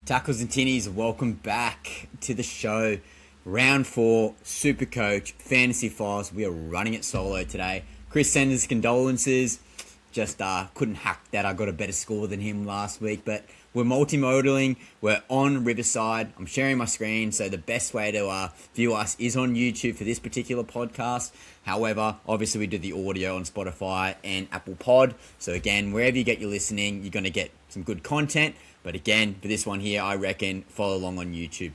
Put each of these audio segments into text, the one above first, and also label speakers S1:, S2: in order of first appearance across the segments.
S1: Tackles and Tinnies, welcome back to the show. Round 4, Supercoach, Fantasy Files. We are running it solo today. Chris sends his condolences. Just couldn't hack that. I got a better score than him last week. But we're multimodaling. We're on Riverside. I'm sharing my screen. So the best way to view us is on YouTube for this particular podcast. However, obviously we do the audio on Spotify and Apple Pod. So again, wherever you get your listening, you're going to get some good content. But again, for this one here, I reckon follow along on YouTube.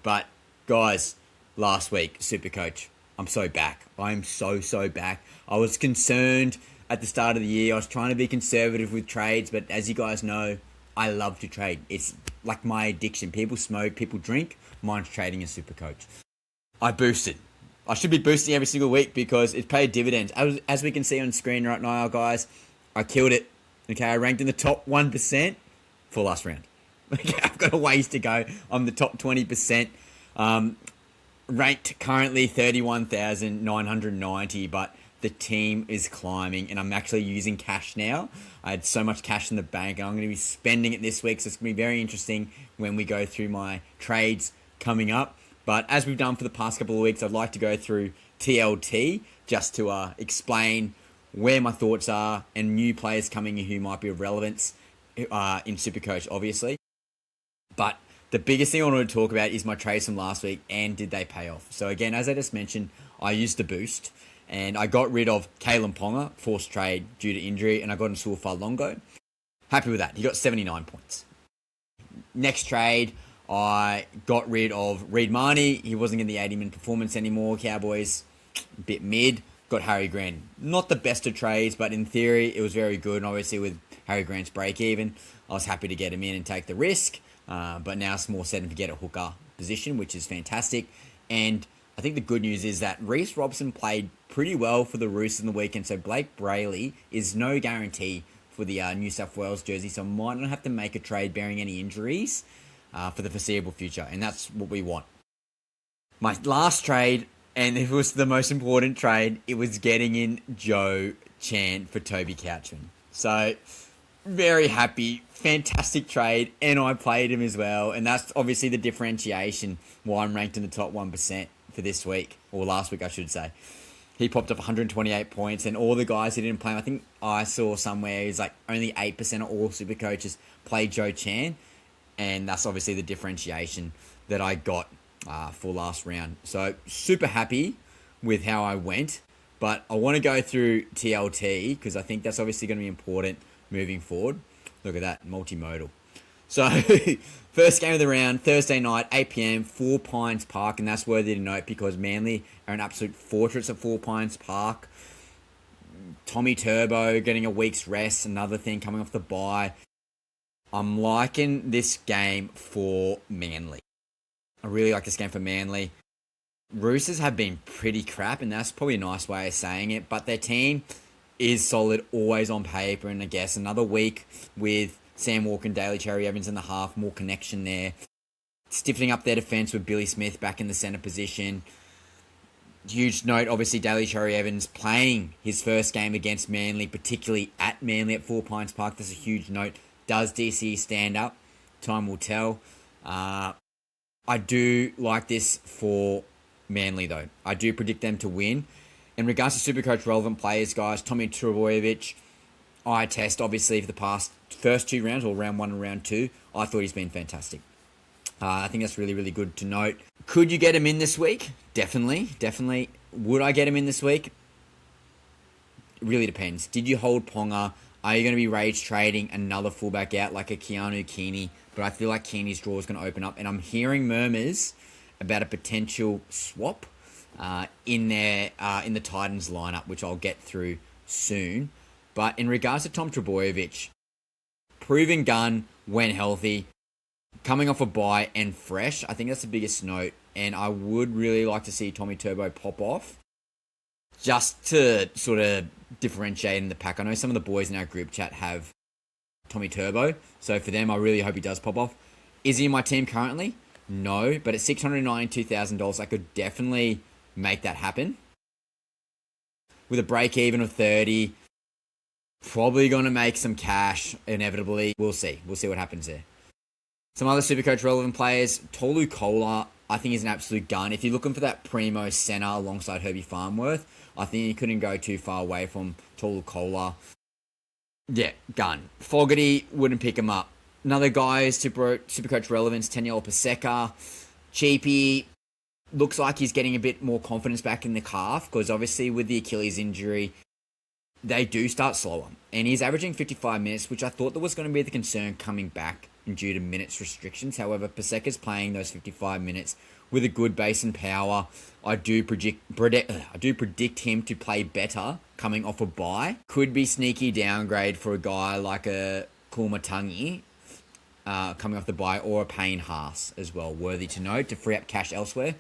S1: But guys, last week, Supercoach, I'm so back. I'm so back. I was concerned at the start of the year. I was trying to be conservative with trades, but as you guys know, I love to trade. It's like my addiction. People smoke, people drink. Mine's trading a Supercoach. I boosted. I should be boosting every single week because it paid dividends. As we can see on screen right now, guys, I killed it. Okay, I ranked in the top 1% for last round. Okay, I've got a ways to go. I'm the top 20%. Ranked currently 31,990, but the team is climbing and I'm actually using cash now. I had so much cash in the bank and I'm going to be spending it this week, so it's going to be very interesting when we go through my trades coming up. But as we've done for the past couple of weeks, I'd like to go through TLT just to explain where my thoughts are and new players coming in who might be of relevance in Supercoach, obviously. But the biggest thing I wanted to talk about is my trades from last week and did they pay off. So again, as I just mentioned, I used the boost and I got rid of Kalen Ponga, forced trade due to injury, and I got in Suafalongo. Happy with that. He got 79 points. Next trade, I got rid of Reed Marnie. He wasn't in the 80-minute performance anymore. Cowboys, a bit mid. Got Harry Grant. Not the best of trades, but in theory, it was very good. And obviously with Harry Grant's break even, I was happy to get him in and take the risk. But now it's more set and forget a hooker position, which is fantastic. And I think the good news is that Reece Robson played pretty well for the Roosters in the weekend. So Blake Brayley is no guarantee for the New South Wales jersey. So I might not have to make a trade bearing any injuries for the foreseeable future. And that's what we want. My last trade, and it was the most important trade, it was getting in Joe Chan for Toby Couchman. So very happy, fantastic trade, and I played him as well, and that's obviously the differentiation why I'm ranked in the top 1% for this week, or last week I should say. He popped up 128 points, and all the guys who didn't play him, I think I saw somewhere is like only 8% of all super coaches played Joe Chan, and that's obviously the differentiation that I got for last round. So super happy with how I went, but I want to go through TLT because I think that's obviously going to be important moving forward. Look at that, multimodal. So, first game of the round, Thursday night, 8 p.m, Four Pines Park, and that's worthy to note because Manly are an absolute fortress at Four Pines Park. Tommy Turbo getting a week's rest, another thing coming off the bye. I'm liking this game for Manly. I really like this game for Manly. Roosters have been pretty crap, and that's probably a nice way of saying it, but their team is solid, always on paper, and I guess another week with Sam Walker and Daly Cherry Evans in the half, more connection there. Stiffening up their defence with Billy Smith back in the centre position. Huge note, obviously, Daly Cherry Evans playing his first game against Manly, particularly at Manly at Four Pines Park. That's a huge note. Does DC stand up? Time will tell. I do like this for Manly, though. I do predict them to win. In regards to Supercoach relevant players, guys, Tommy Trbojevic, I test obviously for the first two rounds, or round 1 and round 2. I thought he's been fantastic. I think that's really, really good to note. Could you get him in this week? Definitely. Would I get him in this week? It really depends. Did you hold Ponga? Are you going to be rage trading another fullback out like a Keanu Keeney? But I feel like Keeney's draw is going to open up, and I'm hearing murmurs about a potential swap in the Titans lineup, which I'll get through soon. But in regards to Tom Trbojevic, proven gun when healthy, coming off a bye and fresh, I think that's the biggest note. And I would really like to see Tommy Turbo pop off, just to sort of differentiate in the pack. I know some of the boys in our group chat have Tommy Turbo, so for them, I really hope he does pop off. Is he in my team currently? No, but at $692,000, I could definitely make that happen. With a break even of 30, probably going to make some cash inevitably. We'll see what happens there. Some other Supercoach relevant players, Tolu Kola, I think is an absolute gun. If you're looking for that primo centre alongside Herbie Farnworth, I think you couldn't go too far away from Tolu Kola. Yeah, gun. Fogarty, wouldn't pick him up. Another guy is Supercoach relevance, Taniela Paseka. Cheapy, looks like he's getting a bit more confidence back in the calf, because obviously with the Achilles injury, they do start slower. And he's averaging 55 minutes, which I thought that was going to be the concern coming back due to minutes restrictions. However, Paseka's playing those 55 minutes with a good base and power. I do predict him to play better coming off a bye. Could be sneaky downgrade for a guy like a Kulmatangi coming off the bye, or a Payne Haas as well. Worthy to note to free up cash elsewhere.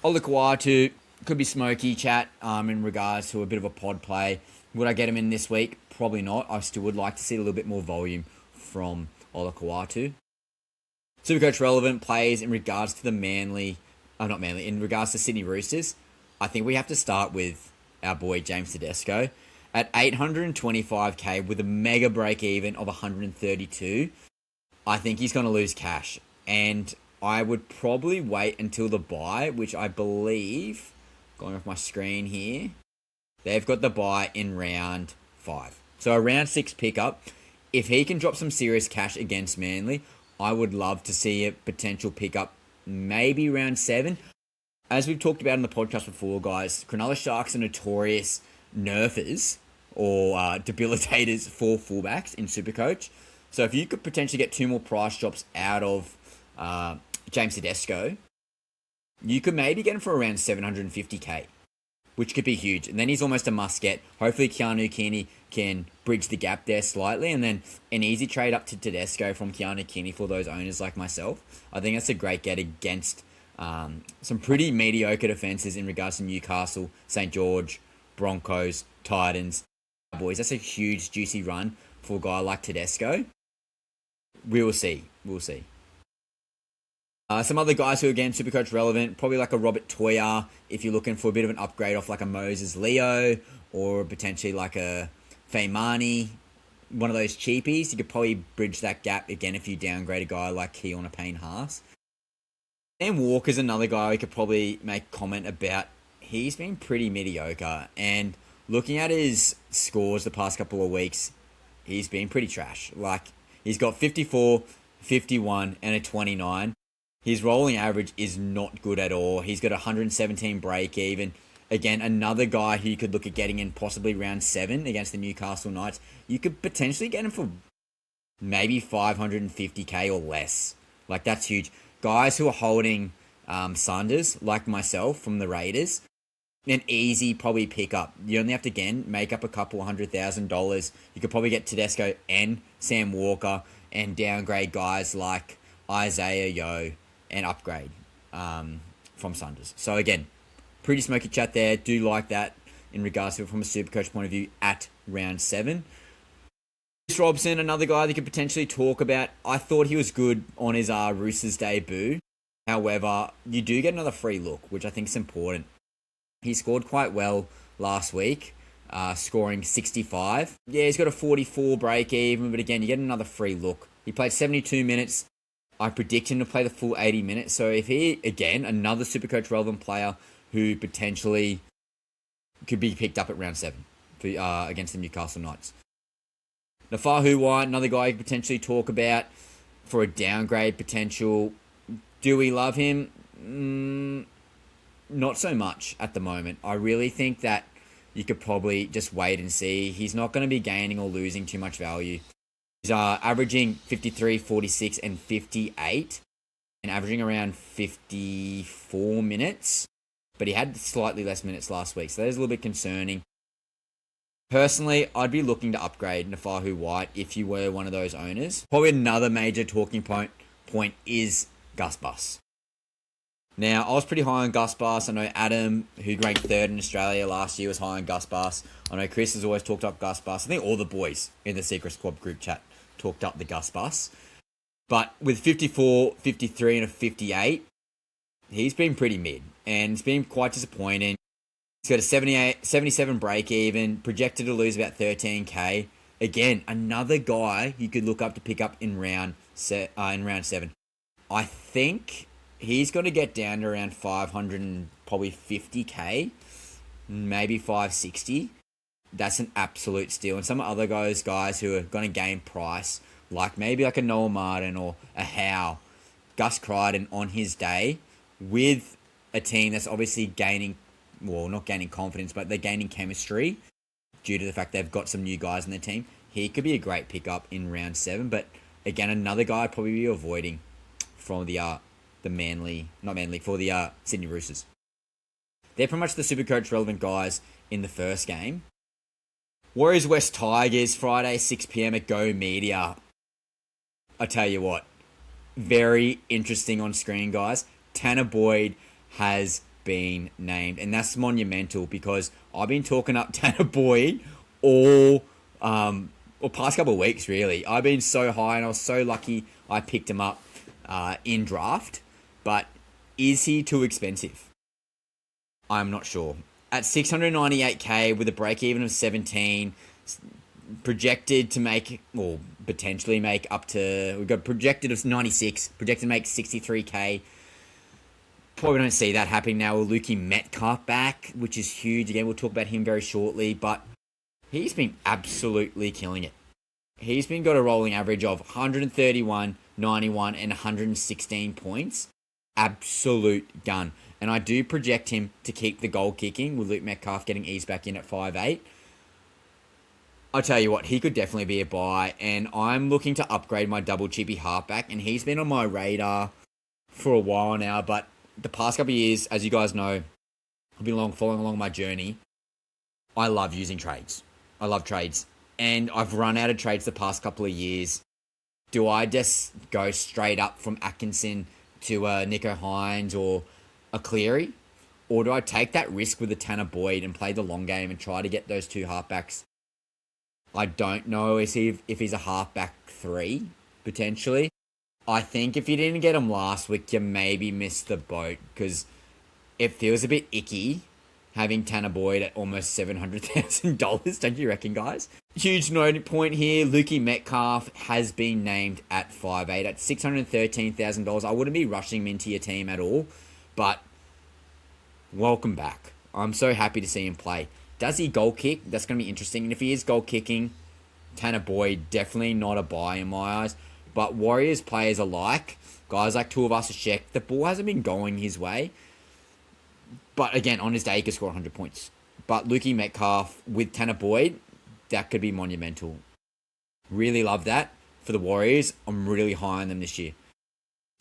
S1: Olakau'atu could be smoky chat in regards to a bit of a pod play. Would I get him in this week? Probably not. I still would like to see a little bit more volume from Olakau'atu. Supercoach relevant plays in regards to the in regards to Sydney Roosters. I think we have to start with our boy James Tedesco at 825k with a mega break even of 132. I think he's going to lose cash, and I would probably wait until the bye, which I believe, going off my screen here, they've got the bye in round 5. So a round 6 pickup. If he can drop some serious cash against Manly, I would love to see a potential pickup, maybe round 7. As we've talked about in the podcast before, guys, Cronulla Sharks are notorious nerfers or debilitators for fullbacks in Supercoach. So if you could potentially get 2 more price drops out of James Tedesco, you could maybe get him for around 750k, which could be huge. And then he's almost a must-get. Hopefully Keanu Keaney can bridge the gap there slightly, and then an easy trade up to Tedesco from Keanu Keaney for those owners like myself. I think that's a great get against some pretty mediocre defences in regards to Newcastle, St. George, Broncos, Titans, Cowboys. That's a huge, juicy run for a guy like Tedesco. We will see. Some other guys who are, again, Supercoach relevant, probably like a Robert Toya, if you're looking for a bit of an upgrade off like a Moses Leo, or potentially like a Feimani, one of those cheapies. You could probably bridge that gap again if you downgrade a guy like Keon or Payne Haas. Dan Walker's another guy we could probably make comment about. He's been pretty mediocre, and looking at his scores the past couple of weeks, he's been pretty trash. Like, he's got 54, 51, and a 29. His rolling average is not good at all. He's got 117 break even. Again, another guy who you could look at getting in possibly round 7 against the Newcastle Knights. You could potentially get him for maybe 550k or less. Like, that's huge. Guys who are holding Sanders, like myself, from the Raiders, an easy probably pick up. You only have to, again, make up a couple $100,000. You could probably get Tedesco and Sam Walker and downgrade guys like Isaiah Yeo and upgrade from Sanders. So again, pretty smoky chat there. Do like that in regards to it from a Supercoach point of view at round 7. Chris Robson, another guy that you could potentially talk about. I thought he was good on his Roosters debut. However, you do get another free look, which I think is important. He scored quite well last week, scoring 65. Yeah, he's got a 44 break even, but again, you get another free look. He played 72 minutes. I predict him to play the full 80 minutes. So if he, again, another Supercoach relevant player who potentially could be picked up at round 7 for, against the Newcastle Knights. Nafahu White, another guy you could potentially talk about for a downgrade potential. Do we love him? Not so much at the moment. I really think that you could probably just wait and see. He's not going to be gaining or losing too much value. He's averaging 53, 46, and 58, and averaging around 54 minutes. But he had slightly less minutes last week, so that is a little bit concerning. Personally, I'd be looking to upgrade Nafahu White if you were one of those owners. Probably another major talking point is Gus Bus. Now, I was pretty high on Gus Bus. I know Adam, who ranked 3rd in Australia last year, was high on Gus Bus. I know Chris has always talked up Gus Bus. I think all the boys in the Secret Squad group chat talked up the Gus Bus. But with 54, 53, and a 58, he's been pretty mid. And it's been quite disappointing. He's got a 77 break even, projected to lose about 13k. Again, another guy you could look up to pick up in round in round 7. I think he's going to get down to around 500 and probably 50k, maybe 560. That's an absolute steal. And some other guys who are going to gain price, like maybe like a Noel Martin or a Howe, Gus Crichton on his day, with a team that's obviously gaining, well, not gaining confidence, but they're gaining chemistry due to the fact they've got some new guys in the team. He could be a great pickup in round 7, but again, another guy I'd probably be avoiding from the Sydney Roosters. They're pretty much the Supercoach relevant guys in the first game. Warriors West Tigers, Friday 6 p.m. at Go Media. I tell you what, very interesting on screen, guys. Tanner Boyd has been named, and that's monumental because I've been talking up Tanner Boyd all past couple of weeks, really. I've been so high, and I was so lucky I picked him up in draft. But is he too expensive? I'm not sure. At 698k with a break even of 17, projected to make, or potentially make up to, we've got projected of 96, projected to make 63k. Probably don't see that happening now with Lukey Metcalf back, which is huge. Again, we'll talk about him very shortly, but he's been absolutely killing it. He's been got a rolling average of 131, 91, and 116 points. Absolute gun. And I do project him to keep the goal kicking with Luke Metcalf getting eased back in at 5'8". I tell you what, he could definitely be a buy, and I'm looking to upgrade my double chippy halfback, and he's been on my radar for a while now, but the past couple of years, as you guys know, I've been following along my journey. I love using trades. I love trades. And I've run out of trades the past couple of years. Do I just go straight up from Atkinson to Nico Hines or a Cleary? Or do I take that risk with a Tanner Boyd and play the long game and try to get those two halfbacks? I don't know if he's a halfback 3, potentially. I think if you didn't get him last week, you maybe missed the boat because it feels a bit icky having Tanner Boyd at almost $700,000, don't you reckon, guys? Huge note point here, Lukey Metcalf has been named at 5'8", at $613,000. I wouldn't be rushing him into your team at all, but welcome back. I'm so happy to see him play. Does he goal kick? That's going to be interesting. And if he is goal kicking, Tanner Boyd, definitely not a buy in my eyes. But Warriors players alike, guys like Tuivasa-Sheck, the ball hasn't been going his way. But again, on his day, he could score 100 points. But Lukey Metcalf with Tanner Boyd, that could be monumental. Really love that for the Warriors. I'm really high on them this year.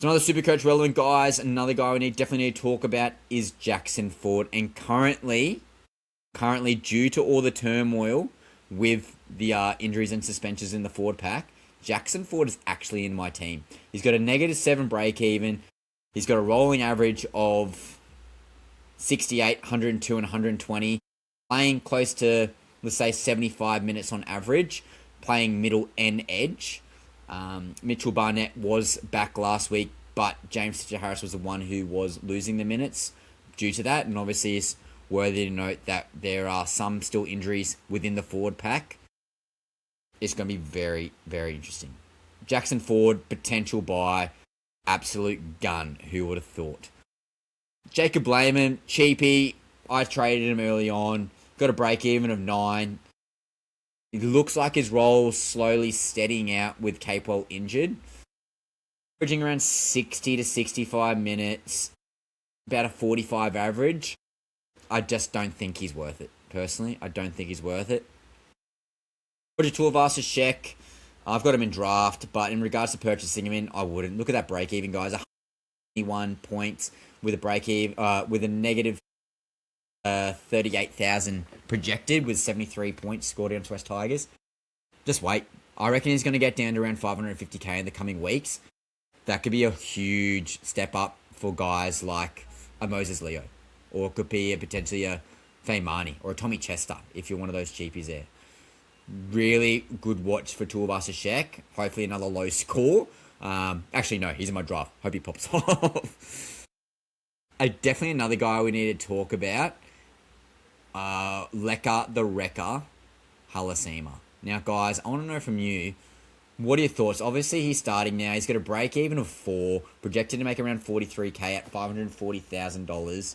S1: So another Supercoach relevant guys, another guy we definitely need to talk about is Jackson Ford. And currently due to all the turmoil with the injuries and suspensions in the forward pack, Jackson Ford is actually in my team. He's got a -7 break even. He's got a rolling average of 68, 102, and 120. Playing close to, let's say, 75 minutes on average. Playing middle and edge. Mitchell Barnett was back last week, but James Fisher-Harris was the one who was losing the minutes due to that. And obviously it's worthy to note that there are some still injuries within the forward pack. It's going to be very, very interesting. Jackson Ford, potential buy, absolute gun. Who would have thought? Jacob Layman, cheapie. I traded him early on. Got a break even of 9. It looks like his role's slowly steadying out with Capewell injured. Averaging around 60 to 65 minutes. About a 45 average. I just don't think he's worth it. Personally, I don't think he's worth it. Roger Tuivasa-Sheck, I've got him in draft, but in regards to purchasing him in, I wouldn't. Look at that break even, guys. 121 points with a break even, with a negative 38,000 projected with 73 points scored against West Tigers. Just wait. I reckon he's going to get down to around 550k in the coming weeks. That could be a huge step up for guys like a Moses Leo, or it could be potentially a Feimani or a Tommy Chester if you're one of those cheapies there. Really good watch for Tuivasa-Sheck. Hopefully another low score. Actually, no, he's in my draft. Hope he pops off. Definitely another guy we need to talk about. Leka the Wrecker Halasima. Now, guys, I want to know from you, What are your thoughts? Obviously, he's starting now. He's got a break even of 4, projected to make around 43k at $540,000.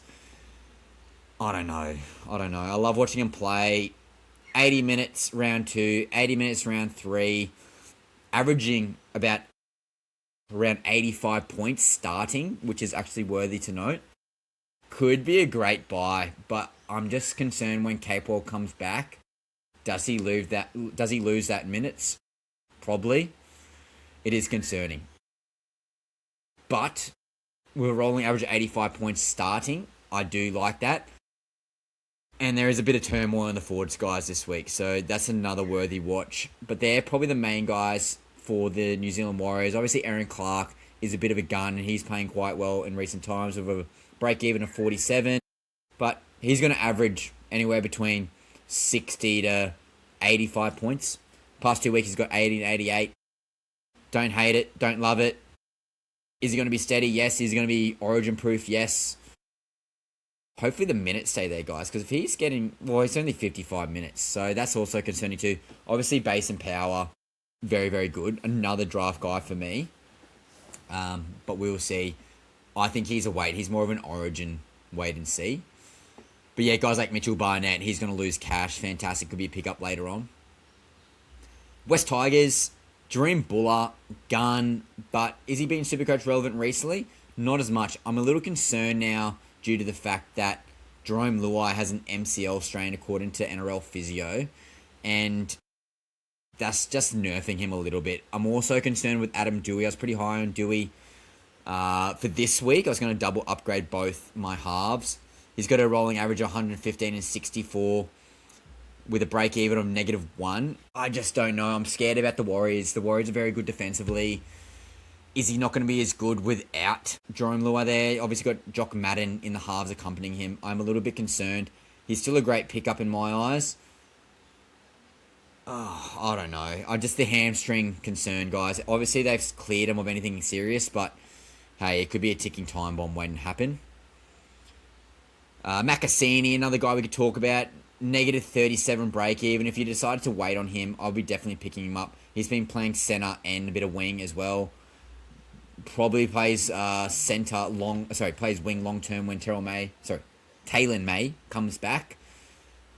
S1: I don't know. I love watching him play. 80 minutes round 2, 80 minutes round 3, averaging about around 85 points starting, which is actually worthy to note. Could be a great buy, but I'm just concerned when Capewell comes back. Does he lose that? Does he lose that minutes? Probably. It is concerning. But we're rolling average of 85 points starting. I do like that. And there is a bit of turmoil in the forwards guys this week, so that's another worthy watch. But they're probably the main guys for the New Zealand Warriors. Obviously, Aaron Clark is a bit of a gun, and he's playing quite well in recent times with a break even of 47. But he's going to average anywhere between 60 to 85 points. Past 2 weeks, he's got 80 and 88. Don't hate it. Don't love it. Is he going to be steady? Yes. Is he going to be origin proof? Yes. Hopefully the minutes stay there, guys, because if he's getting... Well, it's only 55 minutes, so that's also concerning too. Obviously, base and power, very, very good. Another draft guy for me. But we'll see. I think he's a wait. He's more of an origin wait and see. But yeah, guys like Mitchell Barnett, he's going to lose cash. Fantastic. Could be a pickup later on. West Tigers, Dream Buller, gun. But is he being Supercoach relevant recently? Not as much. I'm a little concerned now due to the fact that Jerome Luai has an MCL strain according to NRL Physio. And that's just nerfing him a little bit. I'm also concerned with Adam Dewey. I was pretty high on Dewey for this week. I was going to double upgrade both my halves. He's got a rolling average of 115 and 64 with a break even of -1. I just don't know. I'm scared about the Warriors. The Warriors are very good defensively. Is he not going to be as good without Jerome Luai there? Obviously got Jock Madden in the halves accompanying him. I'm a little bit concerned. He's still a great pickup in my eyes. Oh, I don't know. Just the hamstring concern, guys. Obviously they've cleared him of anything serious, but hey, it could be a ticking time bomb waiting to happen. Macassini, another guy we could talk about. -37 break even. If you decided to wait on him, I'll be definitely picking him up. He's been playing centre and a bit of wing as well. Probably plays plays wing long term when Taylor May comes back.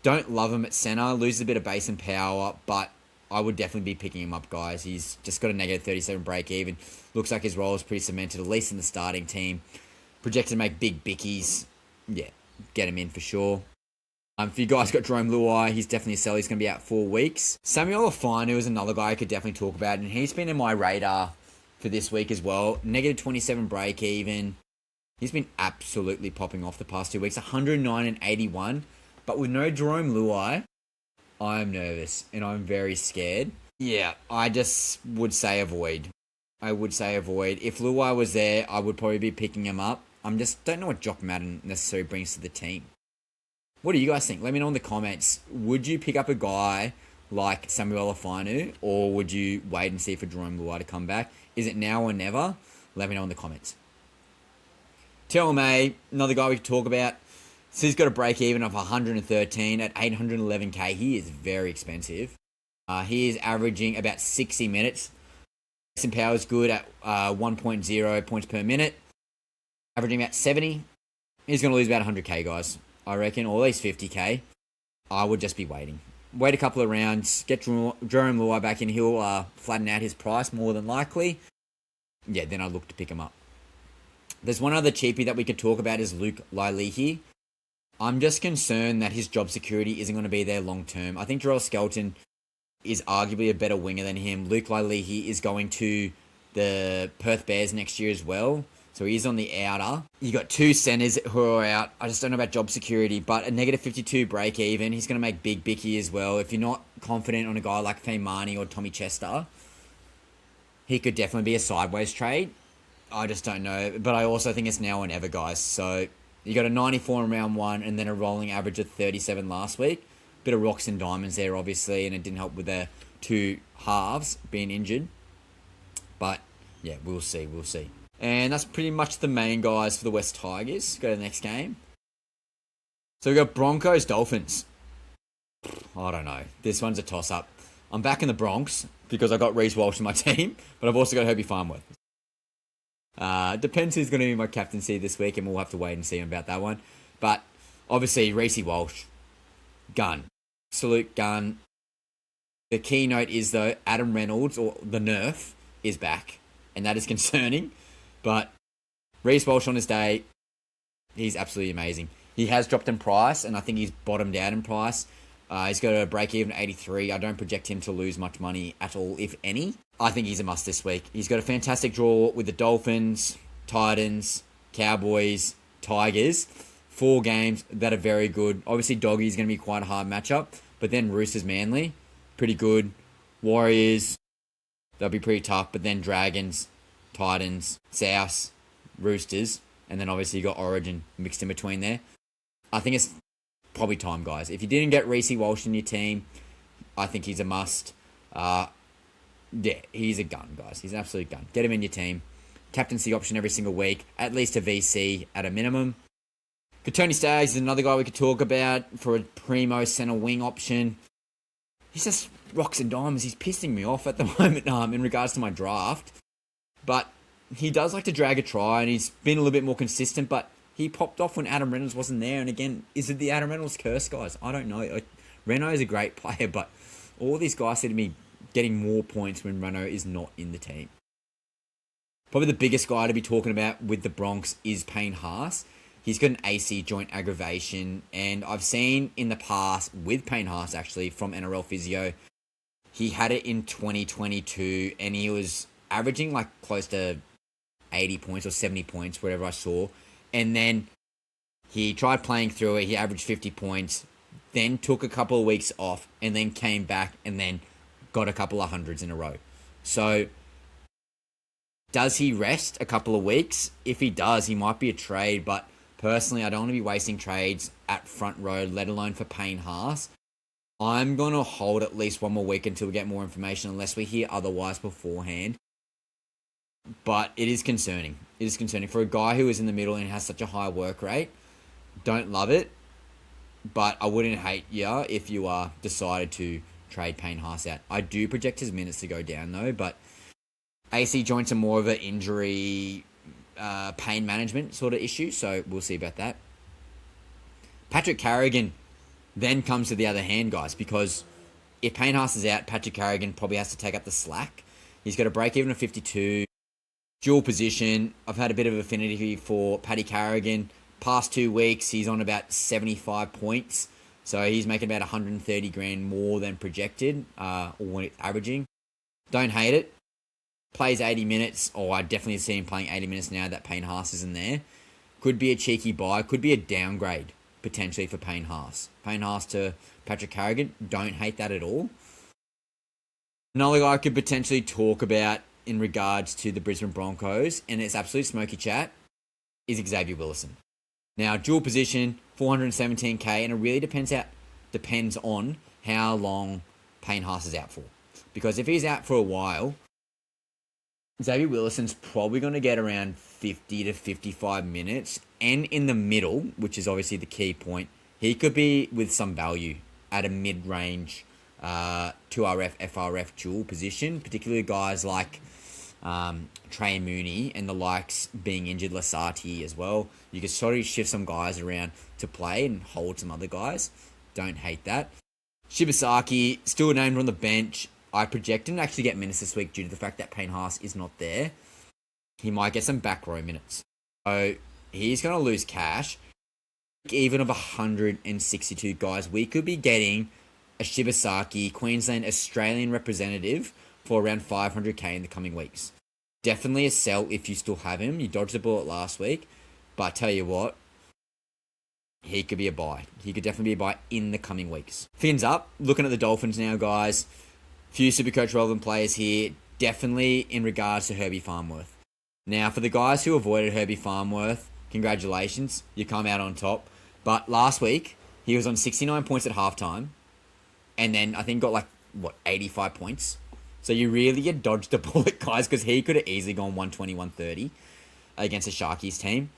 S1: Don't love him at centre, loses a bit of base and power, but I would definitely be picking him up, guys. He's just got a -37 break even. Looks like his role is pretty cemented, at least in the starting team. Projected to make big bickies. Yeah, get him in for sure. If you guys got Jerome Luai, he's definitely a sell. He's going to be out 4 weeks. Samuel Afinu is another guy I could definitely talk about, and he's been in my radar for this week as well. -27 break even. He's been absolutely popping off the past 2 weeks. 109 and 81. But with no Jerome Luai, I'm nervous and I'm very scared. Yeah, I just would say avoid. If Luai was there, I would probably be picking him up. I'm just don't know what Jock Madden necessarily brings to the team. What do you guys think? Let me know in the comments. Would you pick up a guy like Samuel Afinu, or would you wait and see for Jerome Luai to come back? Is it now or never? Let me know in the comments. Tell May, another guy we could talk about. So he's got a break even of 113 at 811k. He is very expensive. He is averaging about 60 minutes. Some power is good at 1.0 points per minute. Averaging about 70. He's going to lose about 100k, guys. I reckon, or at least 50k. I would just be waiting. Wait a couple of rounds. Get Jerome Luai back in. He'll flatten out his price more than likely. Yeah, then I'd look to pick him up. There's one other cheapie that we could talk about is Luke Lailihi. I'm just concerned that his job security isn't going to be there long term. I think Jarrell Skelton is arguably a better winger than him. Luke Lailihi is going to the Perth Bears next year as well. So he's on the outer. You got 2 centres who are out. I just don't know about job security, but a -52 break even. He's going to make big bicky as well. If you're not confident on a guy like Feimani or Tommy Chester, he could definitely be a sideways trade. I just don't know. But I also think it's now or never, guys. So you got a 94 in round 1 and then a rolling average of 37 last week. Bit of rocks and diamonds there, obviously, and it didn't help with the 2 halves being injured. But yeah, we'll see. And that's pretty much the main guys for the West Tigers. Go to the next game. So we got Broncos, Dolphins. I don't know. This one's a toss-up. I'm back in the Bronx because I got Reece Walsh in my team, but I've also got Herbie Farnworth. Depends who's going to be my captaincy this week, and we'll have to wait and see about that one. But obviously, Reece Walsh, gun. Absolute gun. The keynote is, though, Adam Reynolds, or the Nerf, is back, and that is concerning. But Reece Walsh on his day, he's absolutely amazing. He has dropped in price, and I think he's bottomed out in price. He's got a break-even at 83. I don't project him to lose much money at all, if any. I think he's a must this week. He's got a fantastic draw with the Dolphins, Titans, Cowboys, Tigers. 4 games that are very good. Obviously, Doggy's going to be quite a hard matchup, but then Roosters, Manly, pretty good. Warriors, they'll be pretty tough, but then Dragons, Titans, Souths, Roosters, and then obviously you got Origin mixed in between there. I think it's probably time, guys. If you didn't get Reece Walsh in your team, I think he's a must. Yeah, he's a gun, guys. He's an absolute gun. Get him in your team. Captaincy option every single week, at least a VC at a minimum. Tony Staggs is another guy we could talk about for a primo centre wing option. He's just rocks and diamonds. He's pissing me off at the moment in regards to my draft. But he does like to drag a try, and he's been a little bit more consistent, but he popped off when Adam Reynolds wasn't there. And again, is it the Adam Reynolds curse, guys? I don't know. Reno is a great player, but all these guys seem to be getting more points when Reno is not in the team. Probably the biggest guy to be talking about with the Bronx is Payne Haas. He's got an AC joint aggravation, and I've seen in the past with Payne Haas, actually, from NRL Physio, he had it in 2022, and he was averaging like close to 80 points or 70 points, whatever I saw. And then he tried playing through it. He averaged 50 points, then took a couple of weeks off, and then came back and then got a couple of hundreds in a row. So does he rest a couple of weeks? If he does, he might be a trade, but personally, I don't want to be wasting trades at front row, let alone for Payne Haas. I'm going to hold at least one more week until we get more information, unless we hear otherwise beforehand. But it is concerning. It is concerning. For a guy who is in the middle and has such a high work rate, don't love it. But I wouldn't hate you if you decided to trade Payne Haas out. I do project his minutes to go down, though, but AC joints are more of an injury pain management sort of issue, so we'll see about that. Patrick Carrigan then comes to the other hand, guys, because if Payne Haas is out, Patrick Carrigan probably has to take up the slack. He's got a break-even of 52, dual position. I've had a bit of affinity for Paddy Carrigan. Past 2 weeks, he's on about 75 points, so he's making about 130 grand more than projected, or when it's averaging. Don't hate it. Plays 80 minutes, or I definitely see him playing 80 minutes now that Payne Haas isn't there. Could be a cheeky buy, could be a downgrade, potentially, for Payne Haas. Payne Haas to Patrick Carrigan, don't hate that at all. Another guy I could potentially talk about in regards to the Brisbane Broncos, and it's absolute smoky chat, is Xavier Willison. Now, dual position, 417k, and it really depends on how long Payne Haas is out for. Because if he's out for a while, Xavier Willison's probably going to get around 50 to 55 minutes. And in the middle, which is obviously the key point, he could be with some value at a mid-range 2RF, FRF dual position, particularly guys like Trey Mooney and the likes being injured, Lasati as well. You could sort of shift some guys around to play and hold some other guys. Don't hate that. Shibasaki, still named on the bench. I project him to actually get minutes this week due to the fact that Payne Haas is not there. He might get some back row minutes. So he's going to lose cash. Even of 162 guys, we could be getting a Shibasaki Queensland Australian representative for around 500k in the coming weeks. Definitely a sell if you still have him. You dodged the bullet last week. But I tell you what, he could be a buy. He could definitely be a buy in the coming weeks. Fins up. Looking at the Dolphins now, guys. Few Supercoach relevant players here, definitely in regards to Herbie Farnworth. Now, for the guys who avoided Herbie Farnworth, congratulations, you come out on top. But last week, he was on 69 points at halftime, and then I think got 85 points. So you really dodged the bullet, guys, because he could have easily gone 120, 130 against the Sharkies team.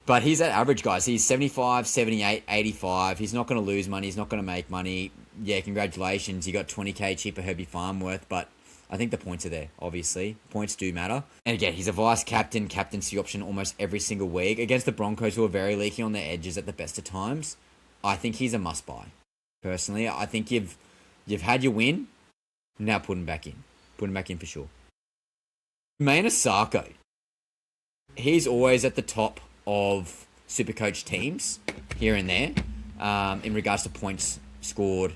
S1: But he's at average, guys. He's 75, 78, 85. He's not going to lose money. He's not going to make money. yeah, congratulations. You got 20k cheaper Herbie Farmworth, but I think the points are there, obviously. Points do matter. And again, he's a vice captain, captaincy option almost every single week. Against the Broncos, who are very leaky on their edges at the best of times, I think he's a must-buy. Personally, I think you've had your win. Now put him back in. Put him back in for sure. Maina Sarko. He's always at the top of Supercoach teams, here and there, in regards to points scored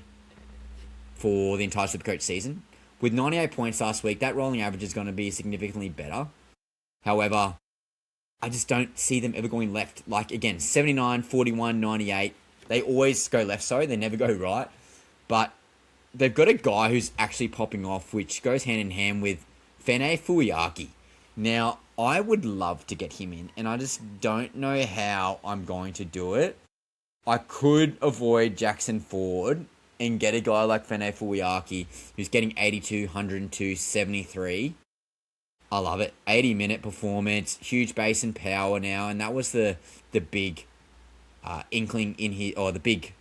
S1: for the entire Supercoach season. With 98 points last week, that rolling average is going to be significantly better. However, I just don't see them ever going left. Like, again, 79, 41, 98. They always go left, sorry. They never go right. But they've got a guy who's actually popping off, which goes hand in hand with Fene Fuiaki. Now, I would love to get him in, and I just don't know how I'm going to do it. I could avoid Jackson Ford and get a guy like Fene Fuiaki, who's getting 82, 102, 73. I love it. 80-minute performance, huge base and power now, and that was the big inkling in his, or the big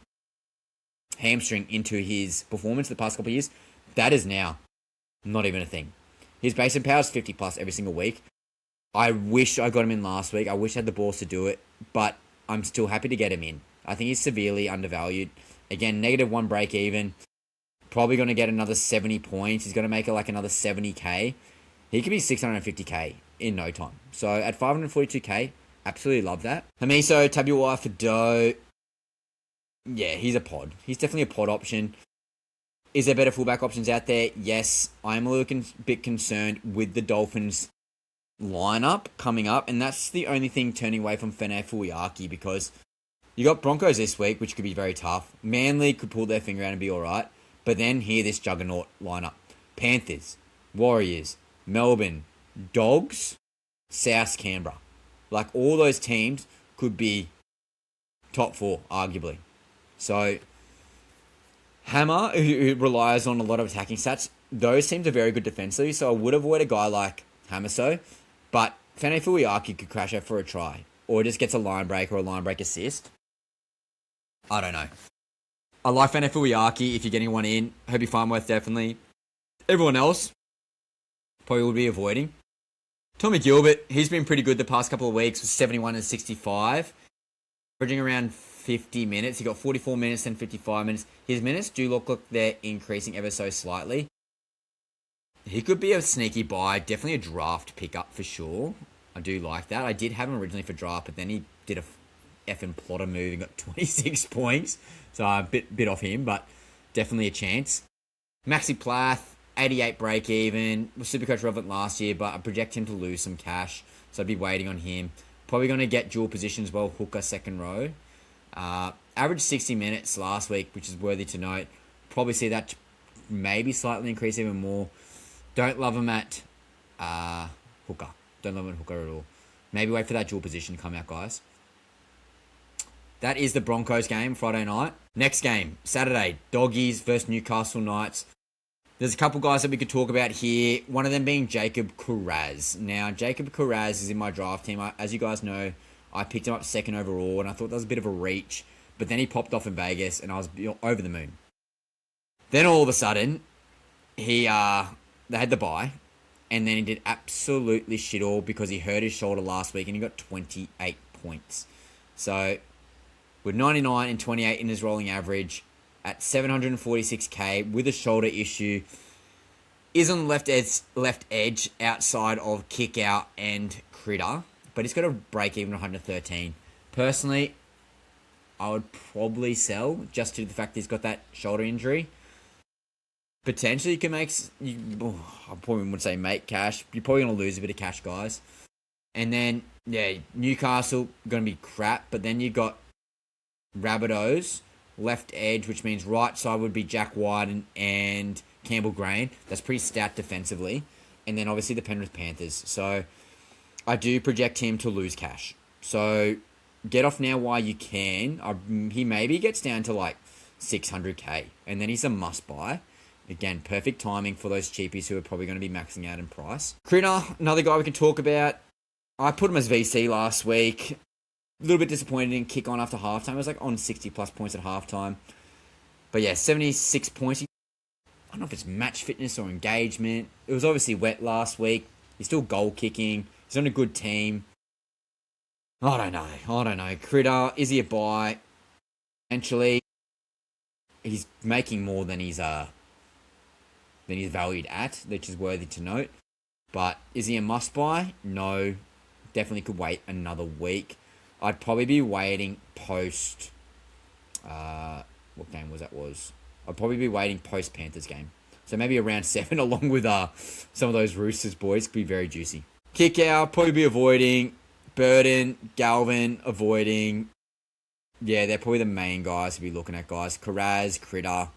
S1: hamstring into his performance the past couple of years. That is now not even a thing. His base and power is 50 plus every single week. I wish I got him in last week. I wish I had the balls to do it, but I'm still happy to get him in. I think he's severely undervalued. Again, -1 break even. Probably going to get another 70 points. He's going to make it like another 70k. He could be 650k in no time. So at 542k, absolutely love that. Hamiso, Tabuai, Fado. Yeah, he's a pod. He's definitely a pod option. Is there better fullback options out there? Yes. I'm a little bit concerned with the Dolphins lineup coming up, and that's the only thing turning away from Fene Fuiaki, because you got Broncos this week, which could be very tough. Manly could pull their finger out and be alright, but then hear this juggernaut lineup. Panthers, Warriors, Melbourne, Dogs, South Canberra. Like, all those teams could be top 4, arguably. So, Hammer, who relies on a lot of attacking stats, those teams are very good defensively, so I would avoid a guy like Hamiso, but Fene Fuiaki could crash out for a try, or just gets a line break or a line break assist. I don't know. I like Fene Fuiaki if you're getting one in. Herbie Farmworth, definitely. Everyone else, probably would be avoiding. Tommy Gilbert, he's been pretty good the past couple of weeks with 71 and 65. Averaging around 50 minutes. He got 44 minutes and 55 minutes. His minutes do look like they're increasing ever so slightly. He could be a sneaky buy. Definitely a draft pickup for sure. I do like that. I did have him originally for draft, but then he did a effing plotter move and got 26 points. So a bit off him, but definitely a chance. Maxi Plath, 88 break even. Was Supercoach relevant last year, but I project him to lose some cash. So I'd be waiting on him. Probably going to get dual positions as well. Hooker, second row. Average 60 minutes last week, which is worthy to note. Probably see that maybe slightly increase even more. Don't love him at hooker. Don't love him at hooker at all. Maybe wait for that dual position to come out, guys. That is the Broncos game, Friday night. Next game, Saturday, Doggies versus Newcastle Knights. There's a couple guys that we could talk about here. One of them being Jacob Kuraz. Now, Jacob Kuraz is in my draft team. As you guys know, I picked him up second overall, and I thought that was a bit of a reach. But then he popped off in Vegas, and I was over the moon. Then all of a sudden, they had the bye, and then he did absolutely shit all because he hurt his shoulder last week, and he got 28 points. So, with 99 and 28 in his rolling average, at 746k with a shoulder issue, is on the left edge outside of kick out and critter, but he's got a break even 113. Personally, I would probably sell just due to the fact that he's got that shoulder injury. Potentially, you can make. I probably wouldn't say make cash. You're probably going to lose a bit of cash, guys. And then, yeah, Newcastle going to be crap, but then you got Rabbitohs, left edge, which means right side would be Jack White and Campbell Grain. That's pretty stout defensively. And then obviously the Penrith Panthers. So I do project him to lose cash. So get off now while you can. He maybe gets down to like 600k. And then he's a must buy. Again, perfect timing for those cheapies who are probably going to be maxing out in price. Critter, another guy we can talk about. I put him as VC last week. A little bit disappointed in kick on after halftime. It was like on 60 plus points at halftime. But yeah, 76 points. I don't know if it's match fitness or engagement. It was obviously wet last week. He's still goal kicking. He's on a good team. I don't know. Critter, is he a buy? Eventually, he's making more than he's valued at, which is worthy to note. But is he a must buy? No. Definitely could wait another week. I'd probably be waiting post. What game was? I'd probably be waiting post Panthers game. So maybe around 7, along with some of those Roosters boys, could be very juicy. Kick out, probably be avoiding. Burden, Galvin, avoiding. Yeah, they're probably the main guys to be looking at, guys. Carraz, Critter.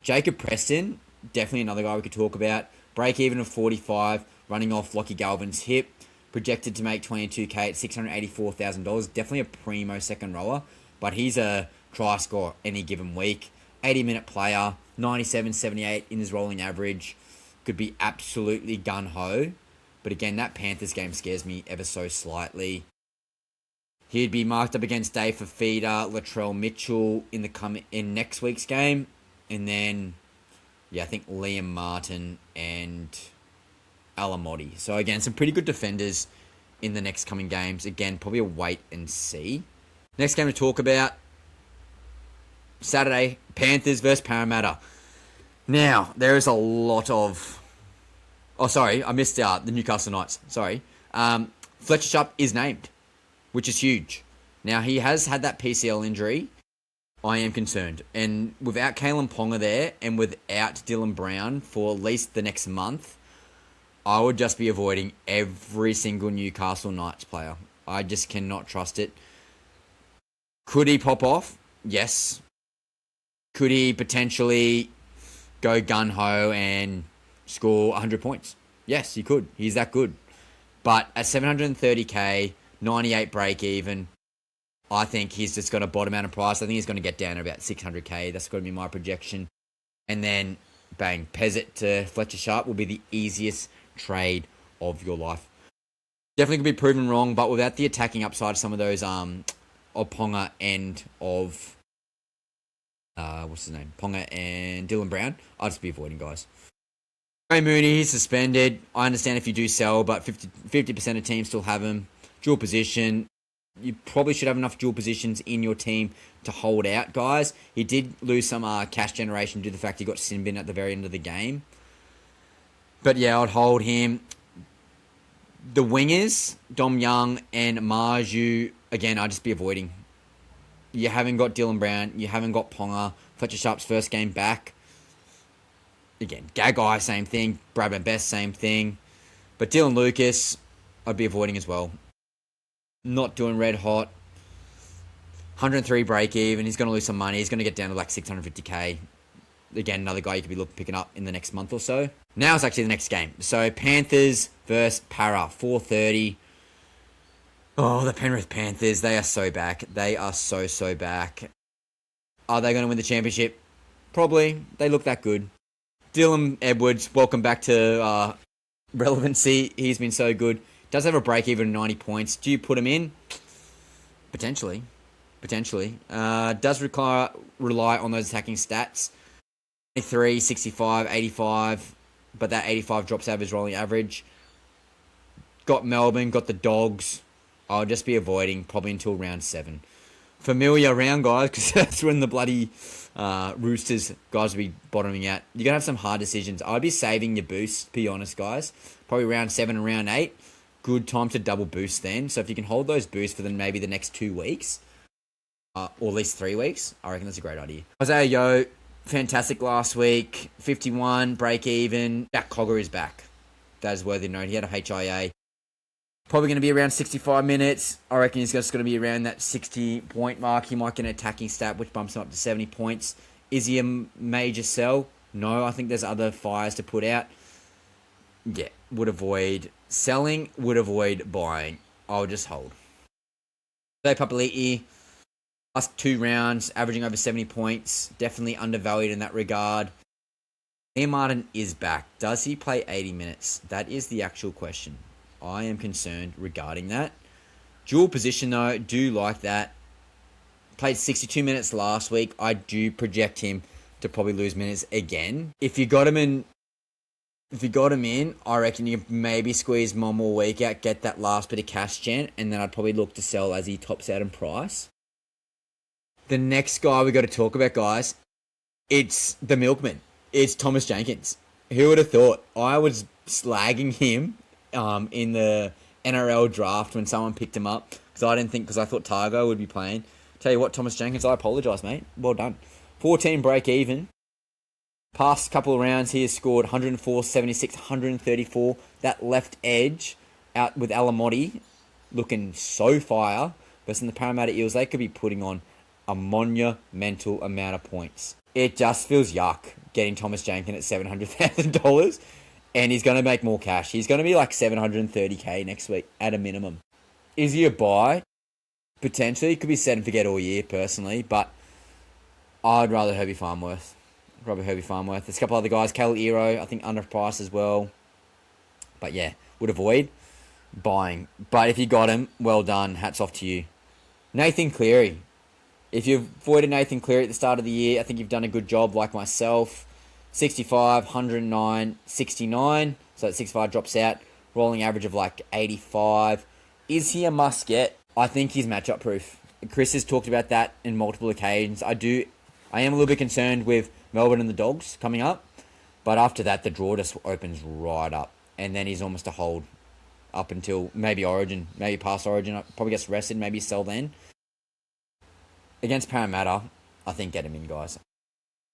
S1: Jacob Preston, definitely another guy we could talk about. Break even of 45, running off Lockie Galvin's hip. Projected to make 22k at $684,000. Definitely a primo second rower, but he's a try scorer any given week. 80-minute player, 97-78 in his rolling average. Could be absolutely gun-ho. But again, that Panthers game scares me ever so slightly. He'd be marked up against Dave Fafita, Latrell Mitchell in next week's game. And then, yeah, I think Liam Martin and Alamotti. So again, some pretty good defenders in the next coming games. Again, probably a wait and see. Next game to talk about, Saturday, Panthers versus Parramatta. Now, there is a lot of... Oh, sorry, I missed out the Newcastle Knights. Sorry. Fletcher Sharp is named, which is huge. Now, he has had that PCL injury. I am concerned. And without Kalen Ponga there and without Dylan Brown for at least the next month, I would just be avoiding every single Newcastle Knights player. I just cannot trust it. Could he pop off? Yes. Could he potentially go gun-ho and score 100 points? Yes, he could. He's that good. But at 730k, 98 break even, I think he's just going to bottom out in price. I think he's going to get down to about 600k. That's going to be my projection. And then, bang, Pezzett to Fletcher Sharp will be the easiest trade of your life. Definitely could be proven wrong, but without the attacking upside of some of those of Ponga and of what's his name? Ponga and Dylan Brown, I'll just be avoiding, guys. Ray Mooney, he's suspended. I understand if you do sell, but 50% of teams still have him. Dual position. You probably should have enough dual positions in your team to hold out, guys. He did lose some cash generation due to the fact he got sin bin at the very end of the game. But yeah, I'd hold him. The wingers, Dom Young and Marju, again, I'd just be avoiding. You haven't got Dylan Brown. You haven't got Ponga. Fletcher Sharp's first game back. Again, Gagai, same thing. Bradman Best, same thing. But Dylan Lucas, I'd be avoiding as well. Not doing red hot. 103 break even. He's going to lose some money. He's going to get down to like 650k. Again, another guy you could be picking up in the next month or so. Now it's actually the next game. So Panthers versus Para, 4:30. Oh, the Penrith Panthers, they are so back. They are so back. Are they going to win the championship? Probably. They look that good. Dylan Edwards, welcome back to relevancy. He's been so good. Does have a break even of 90 points. Do you put him in? Potentially. Does rely on those attacking stats. 23, 65, 85. But that 85 drops out of his rolling average. Got Melbourne, got the Dogs. I'll just be avoiding probably until round 7. Familiar round, guys, because that's when the bloody Roosters guys will be bottoming out. You're going to have some hard decisions. I'd be saving your boosts, to be honest, guys. Probably round 7 and round 8. Good time to double boost then. So if you can hold those boosts for maybe the next 2 weeks, or at least 3 weeks, I reckon that's a great idea. Isaiah Yo, fantastic last week. 51, break even. Jack Cogger is back. That is worthy to note. He had a HIA. Probably going to be around 65 minutes. I reckon he's just going to be around that 60-point mark. He might get an attacking stat, which bumps him up to 70 points. Is he a major sell? No, I think there's other fires to put out. Yeah, would avoid selling, would avoid buying. I'll just hold. So Papali'i, last 2 rounds, averaging over 70 points. Definitely undervalued in that regard. Liam Martin is back. Does he play 80 minutes? That is the actual question. I am concerned regarding that. Dual position, though, do like that. Played 62 minutes last week. I do project him to probably lose minutes again. If you got him in, I reckon you can maybe squeeze one more week out, get that last bit of cash gen, and then I'd probably look to sell as he tops out in price. The next guy we got to talk about, guys, it's the milkman. It's Thomas Jenkins. Who would have thought? I was slagging him in the NRL draft when someone picked him up because I thought Targo would be playing. Tell you what, Thomas Jenkins, I apologise, mate. Well done. 14 break even. Past couple of rounds, he has scored 104, 76, 134. That left edge out with Alamotti looking so fire. Versus in the Parramatta Eels, they could be putting on a monumental amount of points. It just feels yuck getting Thomas Jenkins at $700,000, and he's going to make more cash. He's going to be like $730K next week at a minimum. Is he a buy? Potentially. It could be set and forget all year, personally, but I'd rather Herbie Farnworth. There's a couple other guys. Cal Ero, I think underpriced as well. But yeah, would avoid buying. But if you got him, well done. Hats off to you. Nathan Cleary. If you've avoided Nathan Cleary at the start of the year, I think you've done a good job like myself. 65, 109, 69. So that 65 drops out. Rolling average of like 85. Is he a must get? I think he's matchup proof. Chris has talked about that in multiple occasions. I am a little bit concerned with Melbourne and the Dogs coming up. But after that, the draw just opens right up. And then he's almost a hold up until maybe Origin. Maybe past Origin. Probably gets rested. Maybe sell then. Against Parramatta, I think get him in, guys.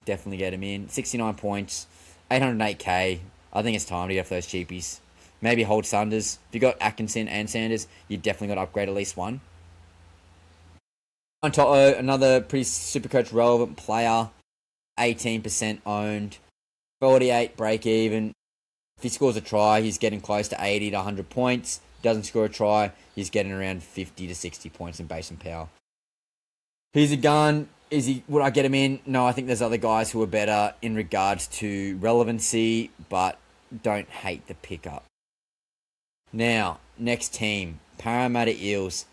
S1: Definitely get him in. 69 points. 808K. I think it's time to get off those cheapies. Maybe hold Sanders. If you got Atkinson and Sanders, you definitely got to upgrade at least one. Toto, another pretty Supercoach relevant player. 18% owned. 48 break even. If he scores a try, he's getting close to 80 to 100 points. Doesn't score a try, he's getting around 50 to 60 points in base and power. He's a gun. Would I get him in? No, I think there's other guys who are better in regards to relevancy, but don't hate the pickup. Now, next team, Parramatta Eels.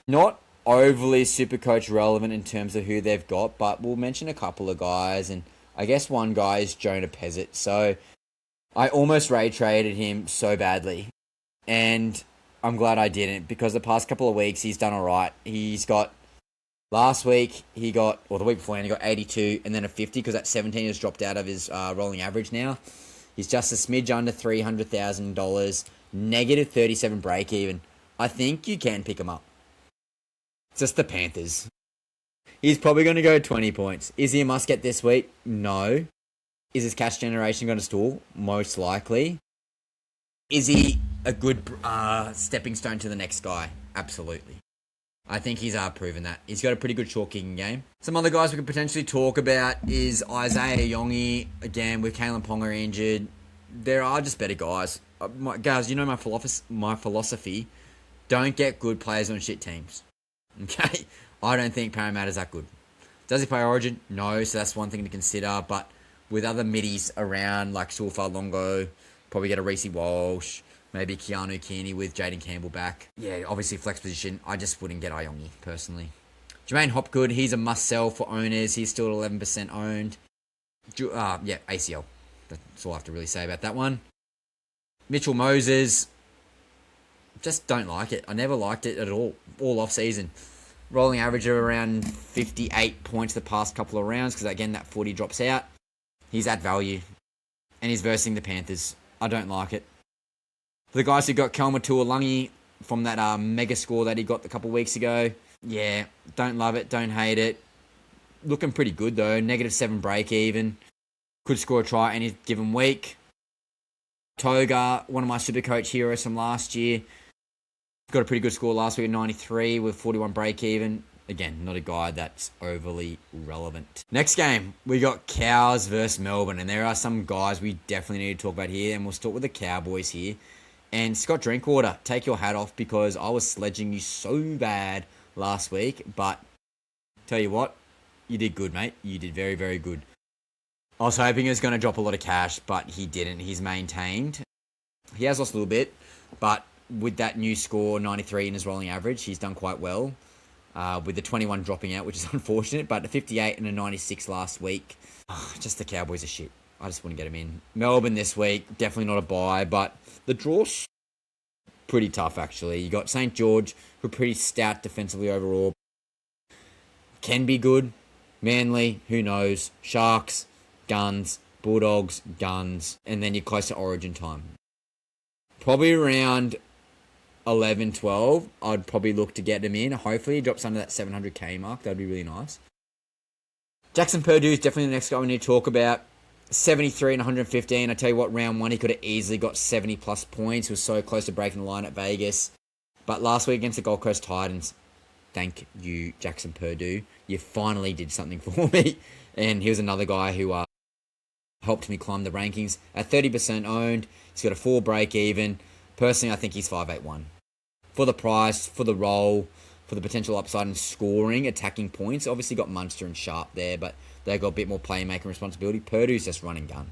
S1: Not overly Supercoach relevant in terms of who they've got, but we'll mention a couple of guys, and I guess one guy is Jonah Pezzett. So I almost rage traded him so badly, and I'm glad I didn't, because the past couple of weeks he's done all right. He's got last week, the week before, he got 82 and then a 50 because that 17 has dropped out of his rolling average now. He's just a smidge under $300,000, negative 37 break even. I think you can pick him up. It's just the Panthers. He's probably going to go 20 points. Is he a must get this week? No. Is his cash generation going to stall? Most likely. Is he a good stepping stone to the next guy? Absolutely. I think he's proven that. He's got a pretty good short kicking game. Some other guys we could potentially talk about is Isaiah Yongi. Again, with Kalen Ponga injured. There are just better guys. Guys, you know my philosophy. Don't get good players on shit teams. Okay? I don't think Parramatta's that good. Does he play Origin? No, so that's one thing to consider. But with other middies around, like Sulfar Longo, probably get a Reece Walsh, maybe Keanu Kearney with Jaden Campbell back. Yeah, obviously flex position. I just wouldn't get Iongi, personally. Jermaine Hopgood, he's a must-sell for owners. He's still at 11% owned. ACL. That's all I have to really say about that one. Mitchell Moses, just don't like it. I never liked it at all off-season. Rolling average of around 58 points the past couple of rounds, because again, that 40 drops out. He's at value. And he's versing the Panthers. I don't like it. For the guys who got Kalmatua Lungi from that mega score that he got a couple weeks ago, yeah, don't love it, don't hate it. Looking pretty good though, negative 7 break even. Could score a try any given week. Toga, one of my Supercoach heroes from last year, got a pretty good score last week at 93 with 41 break even. Again, not a guy that's overly relevant. Next game, we got Cows versus Melbourne, and there are some guys we definitely need to talk about here, and we'll start with the Cowboys here. And Scott Drinkwater, take your hat off, because I was sledging you so bad last week, but tell you what, you did good, mate. You did very, very good. I was hoping he was going to drop a lot of cash, but he didn't. He's maintained. He has lost a little bit, but with that new score, 93 in his rolling average, he's done quite well. with the 21 dropping out, which is unfortunate, but a 58 and a 96 last week. Just the Cowboys are shit. I just wouldn't get them in. Melbourne this week, definitely not a buy, but the draw's pretty tough, actually. You got St. George, who are pretty stout defensively overall. Can be good. Manly, who knows. Sharks, Guns. Bulldogs, Guns. And then you're close to Origin time. Probably around 11, 12, I'd probably look to get them in. Hopefully he drops under that 700k mark. That'd be really nice. Jackson Purdue is definitely the next guy we need to talk about. 73 and 115. I tell you what, round one, he could have easily got 70 plus points. He was so close to breaking the line at Vegas. But last week against the Gold Coast Titans, thank you, Jackson Purdue. You finally did something for me. And he was another guy who helped me climb the rankings. At 30% owned, he's got a 4 break even. Personally, I think he's 581. For the price, for the role, for the potential upside in scoring, attacking points. Obviously got Munster and Sharp there, but they've got a bit more playmaking responsibility. Purdue's just run and gun.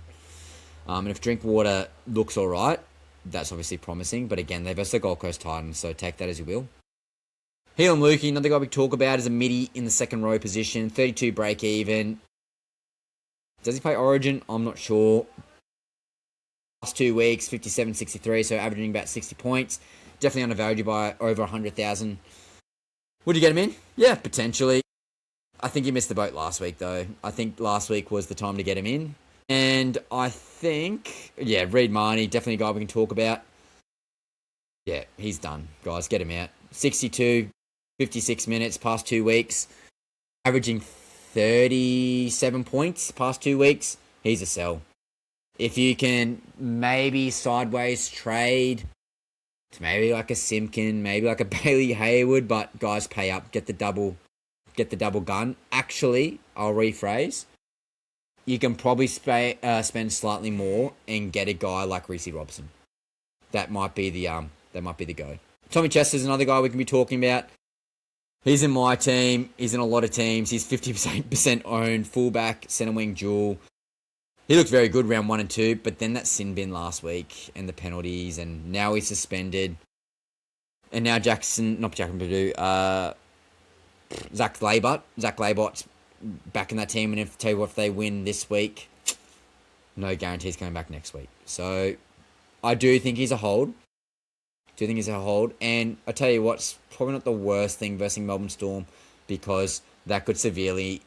S1: And if Drinkwater looks all right, that's obviously promising. But again, they're versus the Gold Coast Titans, so take that as you will. Heilum Lukey, another guy we talk about, is a midi in the second row position. 32 break even. Does he play Origin? I'm not sure. Last 2 weeks, 57, 63, so averaging about 60 points. Definitely undervalued by over 100,000. Would you get him in? Yeah, potentially. I think he missed the boat last week, though. I think last week was the time to get him in. And I think, Reed Marnie, definitely a guy we can talk about. Yeah, he's done. Guys, get him out. 62, 56 minutes past 2 weeks. Averaging 37 points past 2 weeks. He's a sell. If you can maybe sideways trade to maybe like a Simpkin, maybe like a Bailey Hayward, but guys, pay up, get the double gun. Actually, I'll rephrase. You can probably spend slightly more and get a guy like Reece Robson. That might be the go. Tommy Chester's another guy we can be talking about. He's in my team. He's in a lot of teams. He's 50% owned, fullback, centre wing dual. He looked very good round 1 and 2, but then that sin bin last week and the penalties, and now he's suspended. And now Zach Purdue, Zach Labott's back in that team, and tell you what, if they win this week, no guarantees coming back next week. So I do think he's a hold. And I tell you what's probably not the worst thing versus Melbourne Storm, because that could severely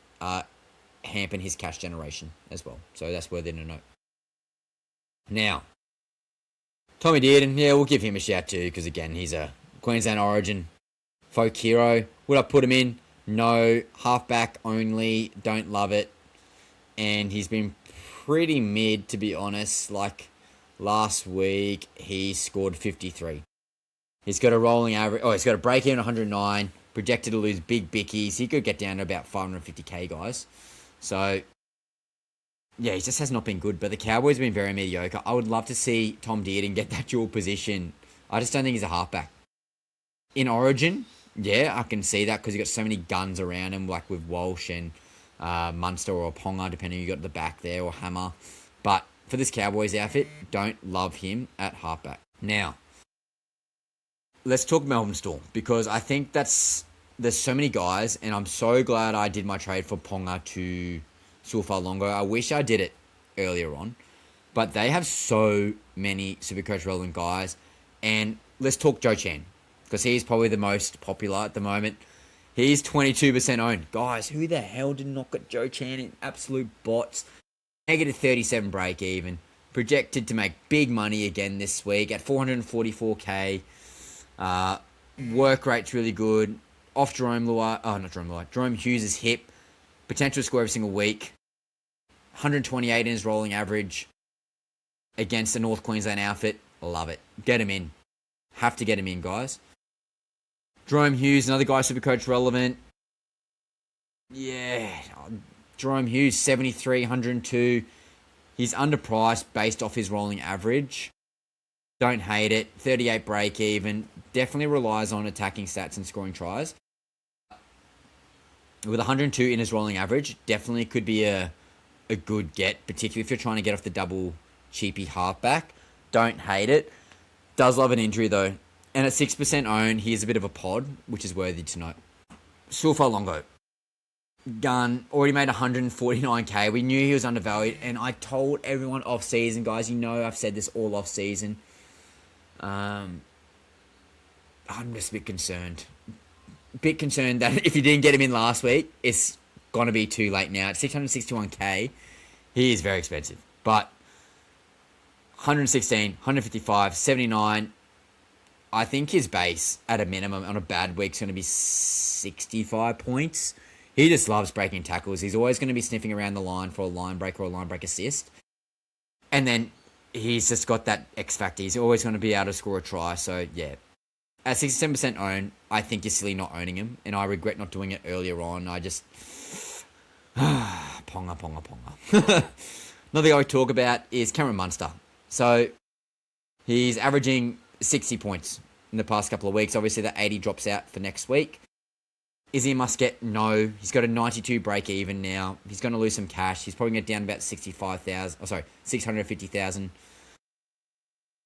S1: hamper his cash generation as well. So that's worthy to note. Now, Tommy Dearden, we'll give him a shout too, because again, he's a Queensland Origin folk hero. Would I put him in? No. Halfback only. Don't love it. And he's been pretty mid, to be honest. Like last week, he scored 53. He's got a rolling average. He's got a break even 109. Projected to lose big bickies. He could get down to about 550k, guys. So, he just has not been good. But the Cowboys have been very mediocre. I would love to see Tom Dearden get that dual position. I just don't think he's a halfback. In Origin, I can see that because he's got so many guns around him, like with Walsh and Munster or Ponga, depending on you got at the back there, or Hammer. But for this Cowboys outfit, don't love him at halfback. Now, let's talk Melbourne Storm, because I think there's so many guys, and I'm so glad I did my trade for Ponga to Suafa'alongo. I wish I did it earlier on, but they have so many Supercoach relevant guys. And let's talk Joe Chan, because he's probably the most popular at the moment. He's 22% owned. Guys, who the hell did not get Joe Chan in? Absolute bots. Negative 37 break even. Projected to make big money again this week at 444k. Work rate's really good. Off Jerome Hughes' hip. Potential score every single week. 128 in his rolling average against the North Queensland outfit. Love it. Get him in. Have to get him in, guys. Jerome Hughes, another guy Supercoach relevant. Jerome Hughes, 73, 102. He's underpriced based off his rolling average. Don't hate it. 38 break even. Definitely relies on attacking stats and scoring tries. With 102 in his rolling average, definitely could be a good get, particularly if you're trying to get off the double cheapy halfback. Don't hate it. Does love an injury though. And at 6% own, he is a bit of a pod, which is worthy to note. Sulfa Gun already made 149k. We knew he was undervalued, and I told everyone off season, guys. You know I've said this all off season. I'm just a bit concerned. That if you didn't get him in last week, it's gonna be too late now. At 661k, he is very expensive. But 116, 155, 79. I think his base at a minimum on a bad week is going to be 65 points. He just loves breaking tackles. He's always going to be sniffing around the line for a line break or a line break assist. And then he's just got that X factor. He's always going to be able to score a try. So, yeah. At 67% own, I think you're silly not owning him. And I regret not doing it earlier on. I just... ponga. Another guy we talk about is Cameron Munster. So, he's averaging 60 points in the past couple of weeks. Obviously, that 80 drops out for next week. Is he a must get? No. He's got a 92 break even now. He's going to lose some cash. He's probably going to get down about 650,000.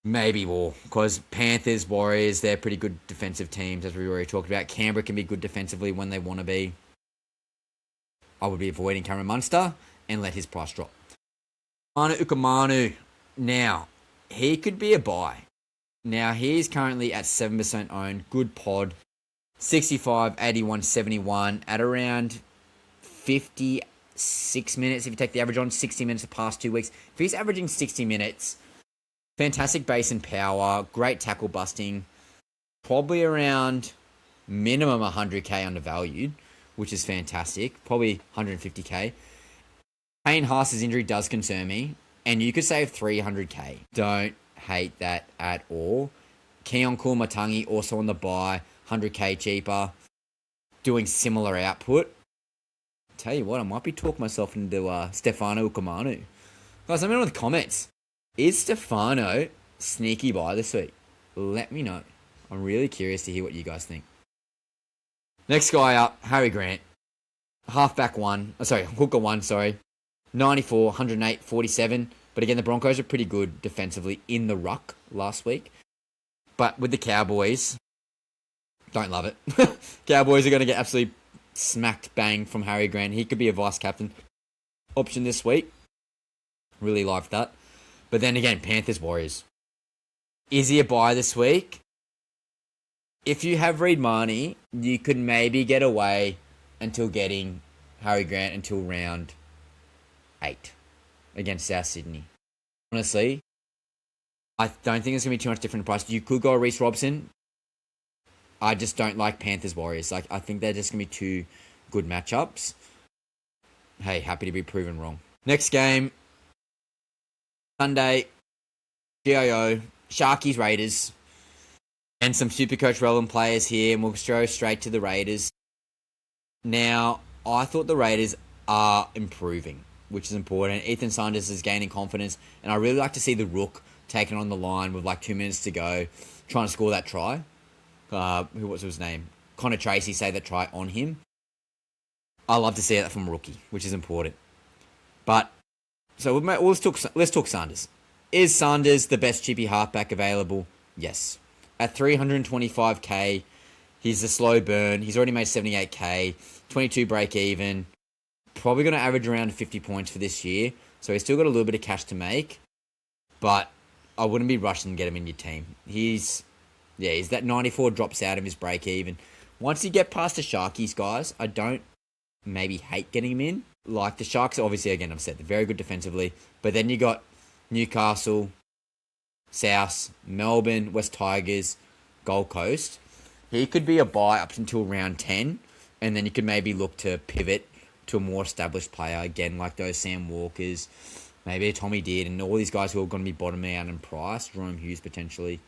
S1: Maybe more. Because Panthers, Warriors, they're pretty good defensive teams, as we already talked about. Canberra can be good defensively when they want to be. I would be avoiding Cameron Munster and let his price drop. Manu Ukamanu. Now, he could be a buy. Now, he's currently at 7% owned. Good pod. 65, 81, 71 at around 56 minutes. If you take the average on 60 minutes the past 2 weeks. If he's averaging 60 minutes, fantastic base and power, great tackle busting, probably around minimum 100k undervalued, which is fantastic. Probably 150k. Payne Haas's injury does concern me, and you could save 300k. Don't hate that at all. Keon Kumatangi also on the buy, 100k cheaper, doing similar output. Tell you what, I might be talking myself into Stefano Ukamanu. Guys, let me know in the comments. Is Stefano sneaky buy this week? Let me know. I'm really curious to hear what you guys think. Next guy up, Harry Grant. Hooker 1, 94, 108, 47. But again, the Broncos are pretty good defensively in the ruck last week. But with the Cowboys, don't love it. Cowboys are going to get absolutely smacked bang from Harry Grant. He could be a vice captain option this week. Really like that. But then again, Panthers, Warriors. Is he a buy this week? If you have Reed Marnie, you could maybe get away until getting Harry Grant until round 8 against South Sydney. Honestly, I don't think it's going to be too much different price. You could go Reece Robson. I just don't like Panthers Warriors. I think they're just going to be two good matchups. Hey, happy to be proven wrong. Next game, Sunday, GIO, Sharkies Raiders, and some Supercoach relevant players here, and we'll go straight to the Raiders. Now, I thought the Raiders are improving, which is important. Ethan Saunders is gaining confidence, and I really like to see the Rook taken on the line with 2 minutes to go, trying to score that try. Who was his name? Connor Tracy say that try on him. I love to see that from a rookie, which is important. But so let's talk Sanders. Is Sanders the best chippy halfback available? Yes. At 325k, he's a slow burn. He's already made 78k, 22 break even. Probably going to average around 50 points for this year. So he's still got a little bit of cash to make. But I wouldn't be rushing to get him in your team. He's that 94 drops out of his break even. Once you get past the Sharkies, guys, I don't maybe hate getting him in. Like the Sharks, obviously, again, I've said, they're very good defensively. But then you got Newcastle, South, Melbourne, West Tigers, Gold Coast. He could be a buy up until round 10. And then you could maybe look to pivot to a more established player. Again, like those Sam Walkers, maybe a Tommy Deard, and all these guys who are going to be bottoming out in price. Jerome Hughes, potentially.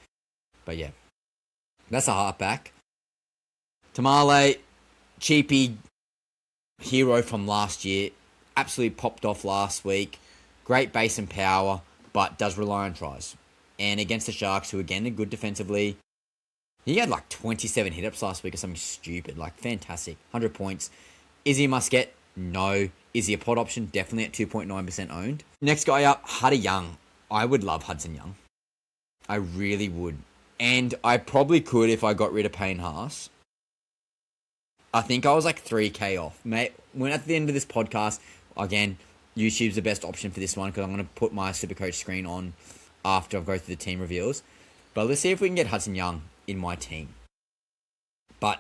S1: But yeah. That's a halfback. Tamale, cheapy hero from last year. Absolutely popped off last week. Great base and power, but does rely on tries. And against the Sharks, who again are good defensively, he had 27 hit-ups last week or something stupid. Fantastic. 100 points. Is he a must-get? No. Is he a pod option? Definitely at 2.9% owned. Next guy up, Huddy Young. I would love Hudson Young. I really would. And I probably could if I got rid of Payne Haas. I think I was like 3K off. Mate, when at the end of this podcast, again, YouTube's the best option for this one because I'm going to put my Supercoach screen on after I go through the team reveals. But let's see if we can get Hudson Young in my team. But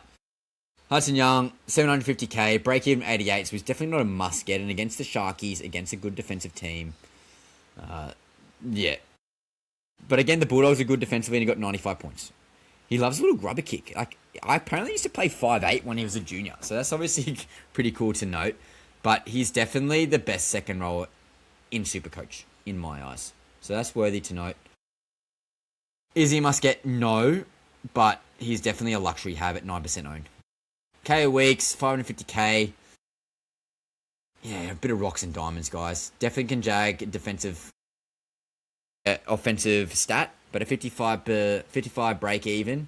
S1: Hudson Young, 750k, break even 88, so he's definitely not a must get. And against the Sharkies, against a good defensive team, yeah. But again, the Bulldogs are good defensively and he got 95 points. He loves a little grubber kick. Like, I apparently used to play 5'8" when he was a junior, so that's obviously pretty cool to note. But he's definitely the best second rower in Supercoach, in my eyes. So that's worthy to note. Is he a must get? No, but he's definitely a luxury have at 9% owned. K a weeks, 550k. Yeah, a bit of rocks and diamonds, guys. Definitely can jag defensive, offensive stat, but a 55 break even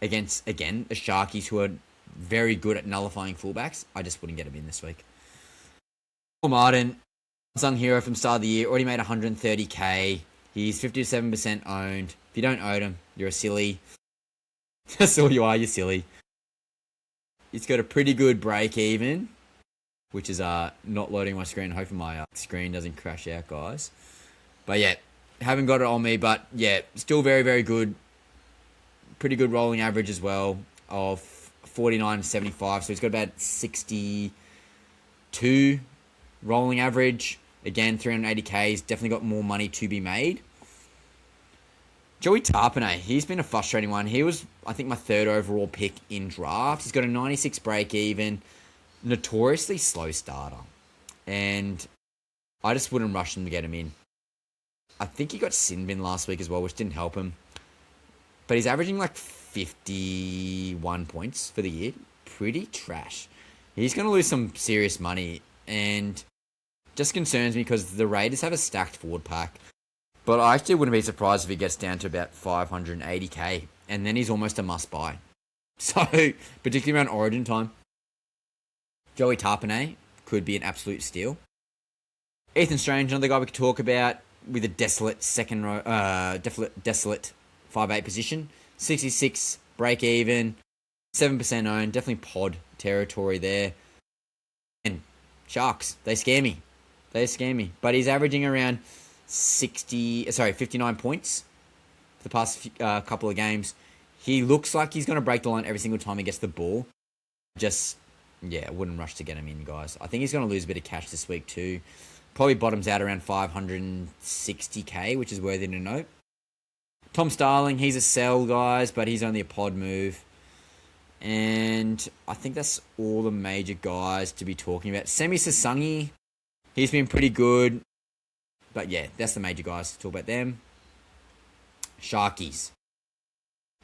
S1: against, again, the Sharkies who are very good at nullifying fullbacks. I just wouldn't get him in this week. Paul Martin, unsung hero from start of the year, already made 130k. He's 57% owned. If you don't own him, you're a silly. That's all you are, you're silly. He's got a pretty good break even, which is not loading my screen. Hoping my screen doesn't crash out, guys. But yeah, haven't got it on me, but yeah, still very, very good. Pretty good rolling average as well of 49.75. So he's got about 62 rolling average. Again, 380k. He's definitely got more money to be made. Joey Tarpanay, he's been a frustrating one. He was, I think, my third overall pick in draft. He's got a 96 break even, notoriously slow starter. And I just wouldn't rush him to get him in. I think he got sin bin last week as well, which didn't help him. But he's averaging like 51 points for the year. Pretty trash. He's going to lose some serious money. And just concerns me because the Raiders have a stacked forward pack. But I actually wouldn't be surprised if he gets down to about 580k. And then he's almost a must-buy. So, particularly around Origin time. Joey Tarpanay could be an absolute steal. Ethan Strange, another guy we could talk about with a desolate second row, desolate 5'8" position. 66 break even, 7% owned, definitely pod territory there. And Sharks, they scare me. But he's averaging around 59 points for the past couple of games. He looks like he's going to break the line every single time he gets the ball. Just, yeah, wouldn't rush to get him in, guys. I think he's going to lose a bit of cash this week too. Probably bottoms out around 560k, which is worthy to note. Tom Starling, he's a sell, guys, but he's only a pod move. And I think that's all the major guys to be talking about. Semi Sasangi, he's been pretty good. But yeah, that's the major guys to talk about them. Sharkies.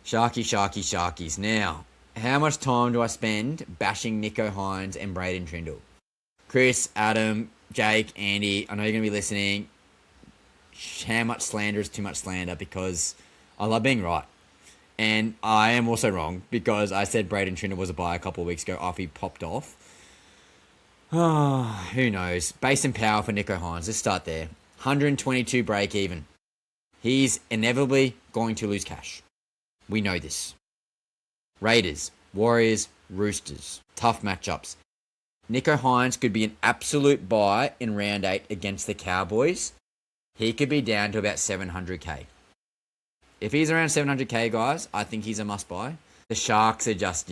S1: Sharkies. Now, how much time do I spend bashing Nicho Hynes and Braden Trindle? Chris, Adam, Jake, Andy, I know you're going to be listening. How much slander is too much slander? Because I love being right. And I am also wrong because I said Braden Trindle was a buy a couple of weeks ago after he popped off. Oh, who knows? Base and power for Nicho Hynes. Let's start there. 122 break even. He's inevitably going to lose cash. We know this. Raiders, Warriors, Roosters. Tough matchups. Nicho Hynes could be an absolute buy in round 8 against the Cowboys. He could be down to about 700k. If he's around 700k, guys, I think he's a must buy. The Sharks are just,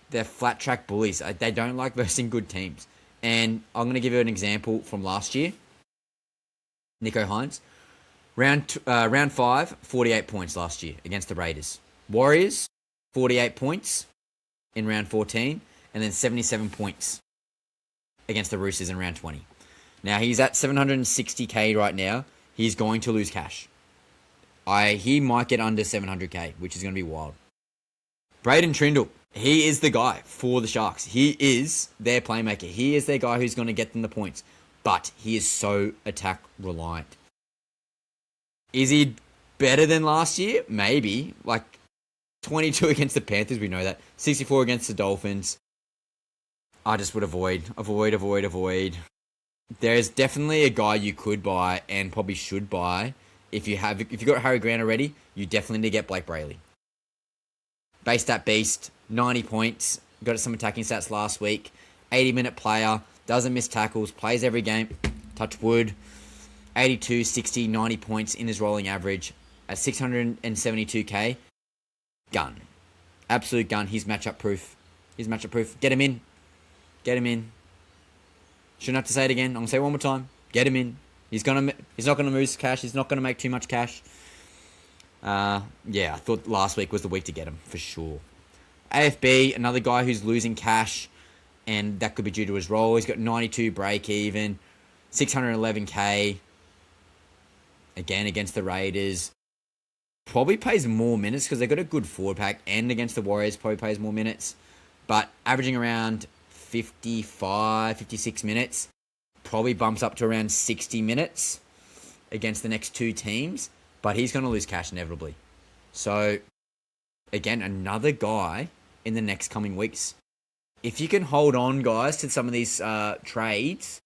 S1: they're flat track bullies. They don't like versing good teams. And I'm going to give you an example from last year. Nicho Hynes. Round 5, 48 points last year against the Raiders. Warriors, 48 points in round 14, and then 77 points against the Roosters in round 20. Now, he's at 760k right now. He's going to lose cash. He might get under 700k, which is going to be wild. Braden Trindle, he is the guy for the Sharks. He is their playmaker. He is their guy who's going to get them the points. But he is so attack reliant. Is he better than last year? Maybe. Like 22 against the Panthers, we know that. 64 against the Dolphins. I just would avoid. There's definitely a guy you could buy and probably should buy. If you got Harry Grant already, you definitely need to get Blake Brayley. Base stat beast, 90 points Got some attacking stats last week. 80-minute player. Doesn't miss tackles. Plays every game. Touch wood. 82, 60, 90 points in his rolling average. At 672k. Gun. Absolute gun. He's matchup proof. Get him in. Shouldn't have to say it again. I'm going to say it one more time. Get him in. He's not going to lose cash. He's not going to make too much cash. I thought last week was the week to get him, for sure. AFB, another guy who's losing cash, and that could be due to his role. He's got 92 break even, 611k. Again, against the Raiders. Probably plays more minutes because they've got a good forward pack, and against the Warriors probably plays more minutes. But averaging around 55, 56 minutes, probably bumps up to around 60 minutes against the next two teams. But he's going to lose cash inevitably. So, again, another guy in the next coming weeks. If you can hold on, guys, to some of these trades,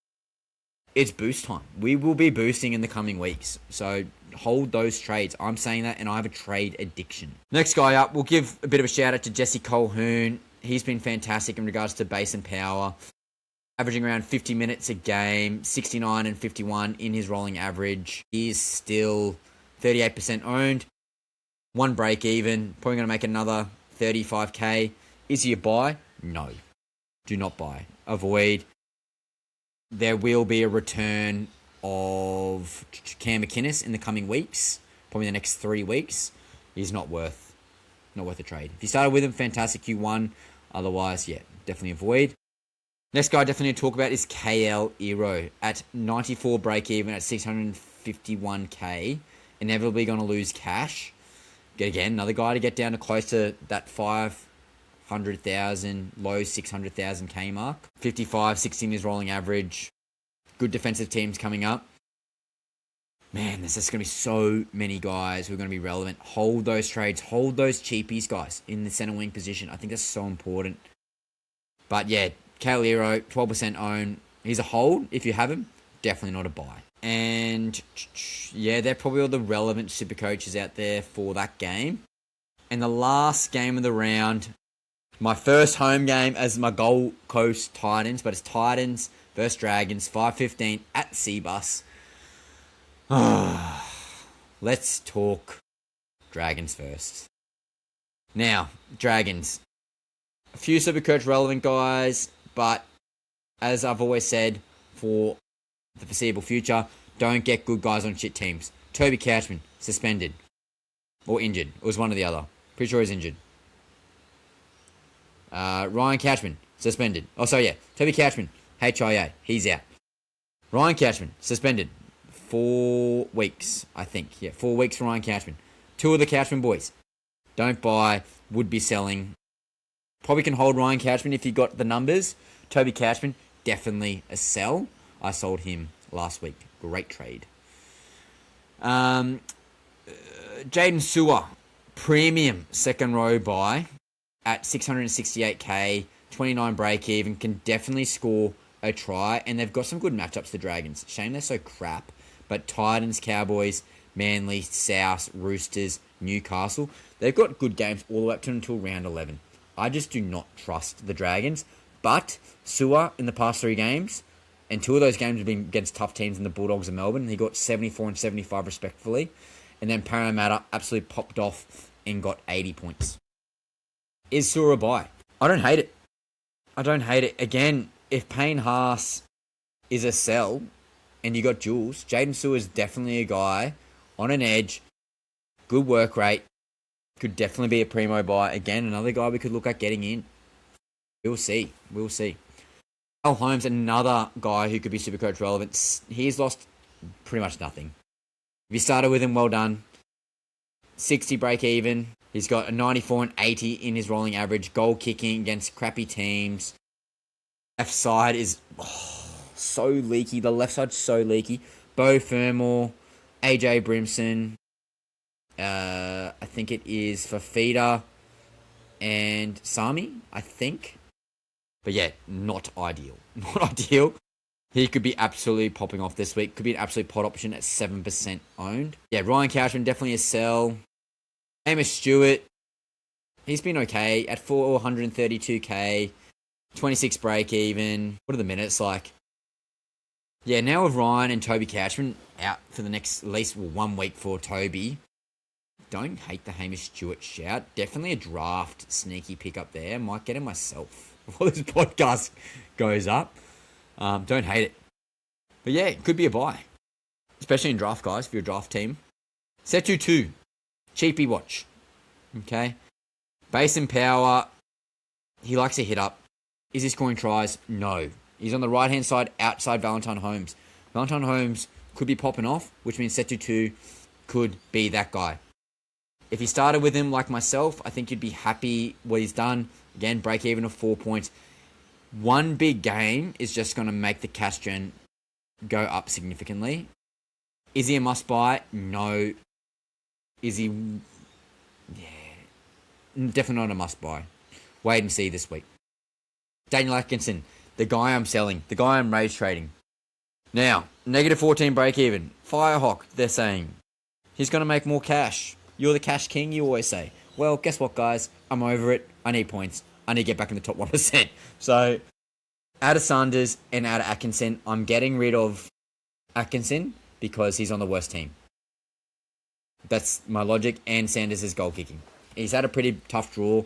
S1: it's boost time. We will be boosting in the coming weeks. So, hold those trades. I'm saying that, and I have a trade addiction. Next guy up, we'll give a bit of a shout out to Jesse Colquhoun. He's been fantastic in regards to base and power. Averaging around 50 minutes a game, 69 and 51 in his rolling average. He's still 38% owned. One break even. Probably going to make another 35k. Is he a buy? No. Do not buy. Avoid. There will be a return of Cam McInnes in the coming weeks. Probably the next 3 weeks. He's not worth a trade. If you started with him, fantastic. You won. Otherwise, definitely avoid. Next guy I definitely need to talk about is KL Ero. At 94 break even at 651k. Inevitably going to lose cash. Again, another guy to get down to close to that 500,000, low 600,000k mark. 55, 16 is rolling average. Good defensive teams coming up. Man, there's just going to be so many guys who are going to be relevant. Hold those trades. Hold those cheapies, guys, in the center wing position. I think that's so important. But yeah, Kale Ero, 12% own. He's a hold if you have him. Definitely not a buy. And yeah, they're probably all the relevant super coaches out there for that game. And the last game of the round, my first home game as my Gold Coast Titans, but it's Titans versus Dragons, 5:15 at Seabus. Let's talk Dragons first. Now, Dragons. A few Supercoach relevant guys, but as I've always said, for the foreseeable future, don't get good guys on shit teams. Toby Couchman, suspended. Or injured. It was one or the other. Pretty sure he's injured. Ryan Couchman, suspended. Oh, sorry, yeah. Toby Couchman, HIA, he's out. Ryan Couchman, suspended. 4 weeks, I think. Yeah, 4 weeks for Ryan Couchman. 2 of the Couchman boys. Don't buy, would be selling. Probably can hold Ryan Couchman if you got the numbers. Toby Couchman, definitely a sell. I sold him last week. Great trade. Jaden Sewer, premium second row buy at 668k, 29 break even, can definitely score a try, and they've got some good matchups, the Dragons. Shame they're so crap, but Titans, Cowboys, Manly, South, Roosters, Newcastle, they've got good games all the way up to until round 11. I just do not trust the Dragons, but Sewer in the past 3 games, and 2 of those games have been against tough teams in the Bulldogs of Melbourne. He got 74 and 75 respectively. And then Parramatta absolutely popped off and got 80 points. Is Sewer a buy? I don't hate it. Again, if Payne Haas is a sell and you got Jules, Jaden Sewer is definitely a guy on an edge. Good work rate. Could definitely be a primo buy. Again, another guy we could look at getting in. We'll see. Al Holmes, another guy who could be Supercoach relevant. He's lost pretty much nothing. If you started with him, well done. 60 break even. He's got a 94 and 80 in his rolling average. Goal kicking against crappy teams. Left side is so leaky. The left side's so leaky. Bo Fermor, AJ Brimson. I think it is Fafita and Sami, I think. But yeah, not ideal. He could be absolutely popping off this week. Could be an absolute pot option at 7% owned. Yeah, Ryan Couchman, definitely a sell. Amos Stewart, He's been okay at 432k, 26 break even. What are the minutes like? Yeah, now with Ryan and Toby Couchman out for the next at least 1 week for Toby. Don't hate the Hamish Stewart shout. Definitely a draft sneaky pick up there. Might get him myself before this podcast goes up. Don't hate it. But yeah, it could be a buy. Especially in draft, guys, if you're a draft team. Setu 2. Cheapy watch. Okay. Base and power. He likes to hit up. Is he scoring tries? No. He's on the right-hand side outside Valentine Holmes. Valentine Holmes could be popping off, which means Setu 2 could be that guy. If he started with him like myself, I think you'd be happy what he's done. Again, break even of 4 points. One big game is just going to make the cash gen go up significantly. Is he a must-buy? No. Is he... Yeah. Definitely not a must-buy. Wait and see this week. Daniel Atkinson, the guy I'm selling. The guy I'm rage trading. Now, negative 14 break-even. Firehawk, they're saying. He's going to make more cash. You're the cash king, you always say. Well, guess what, guys? I'm over it. I need points. I need to get back in the top 1%. So, out of Sanders and out of Atkinson, I'm getting rid of Atkinson because he's on the worst team. That's my logic. And Sanders is goal kicking. He's had a pretty tough draw.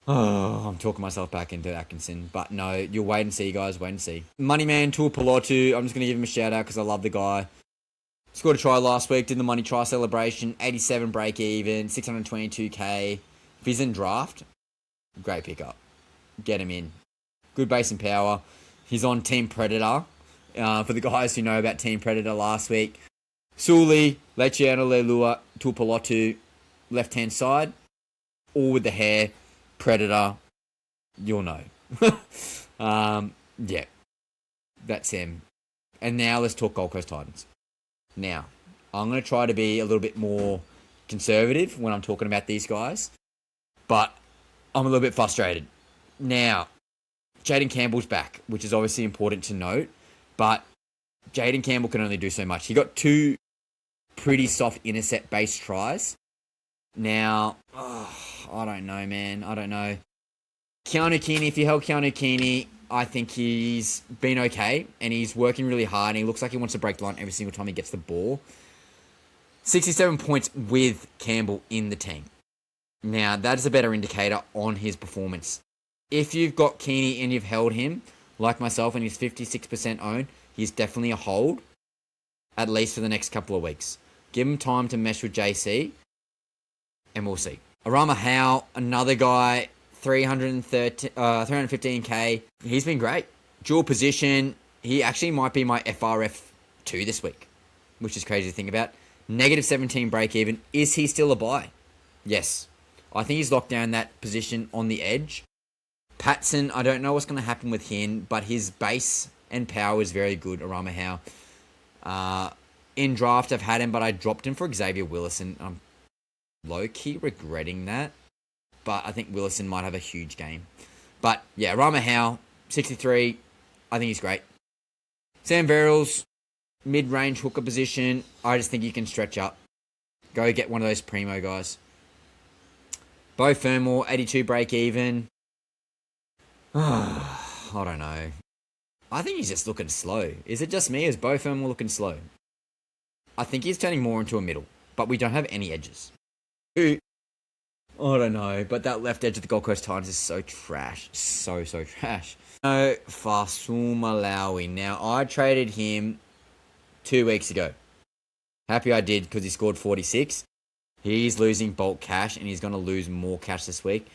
S1: Oh, I'm talking myself back into Atkinson. But no, you'll wait and see, guys. Wait and see. Moneyman Tuipulotu. I'm just going to give him a shout out because I love the guy. Scored a try last week. Did the money try celebration. 87 break even. 622k. If he's in draft, great pickup. Get him in. Good base and power. He's on Team Predator. For the guys who know about Team Predator last week. Suli, Lechiano Leilua, Tuipulotu, left-hand side. All with the hair. Predator. You'll know. Yeah. That's him. And now let's talk Gold Coast Titans. Now, I'm going to try to be a little bit more conservative when I'm talking about these guys. But I'm a little bit frustrated. Now, Jaden Campbell's back, which is obviously important to note. But Jaden Campbell can only do so much. He got 2 pretty soft intercept-based tries. Now, I don't know, man. I don't know. Keanu Keeney, if you held Keanu Keeney, I think he's been okay. And he's working really hard. And he looks like he wants to break the line every single time he gets the ball. 67 points with Campbell in the team. Now, that is a better indicator on his performance. If you've got Keeney and you've held him, like myself, and he's 56% owned, he's definitely a hold, at least for the next couple of weeks. Give him time to mesh with JC, and we'll see. Arama Howe, another guy, 315k. He's been great. Dual position. He actually might be my FRF2 this week, which is crazy to think about. Negative 17 break even. Is he still a buy? Yes. I think he's locked down that position on the edge. Patson, I don't know what's going to happen with him, but his base and power is very good, Arama Howe. In draft, I've had him, but I dropped him for Xavier Willison. I'm low-key regretting that, but I think Willison might have a huge game. But, yeah, Arama Howe, 63, I think he's great. Sam Verrills, mid-range hooker position, I just think you can stretch up. Go get one of those primo guys. Bo Fermor, 82 break even. I don't know. I think he's just looking slow. Is it just me? Is Bo Fermor looking slow? I think he's turning more into a middle, but we don't have any edges. I don't know, but that left edge of the Gold Coast Titans is so trash. So trash. No, Fasul Malawi. Now, I traded him 2 weeks ago. Happy I did because he scored 46. He's losing bulk cash, and he's going to lose more cash this week.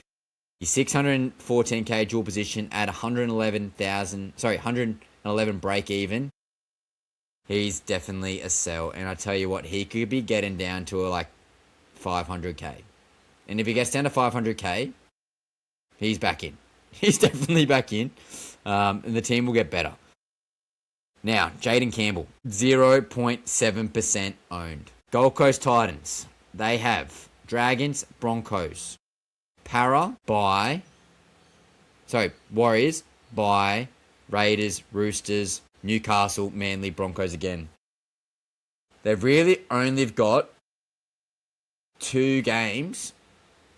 S1: He's 614k dual position at 111 break even. He's definitely a sell, and I tell you what, he could be getting down to like 500k. And if he gets down to 500k, he's back in. He's definitely back in, and the team will get better. Now, Jaden Campbell, 0.7% owned. Gold Coast Titans. They have Dragons, Broncos, Warriors, by Raiders, Roosters, Newcastle, Manly, Broncos again. They've really only got 2 games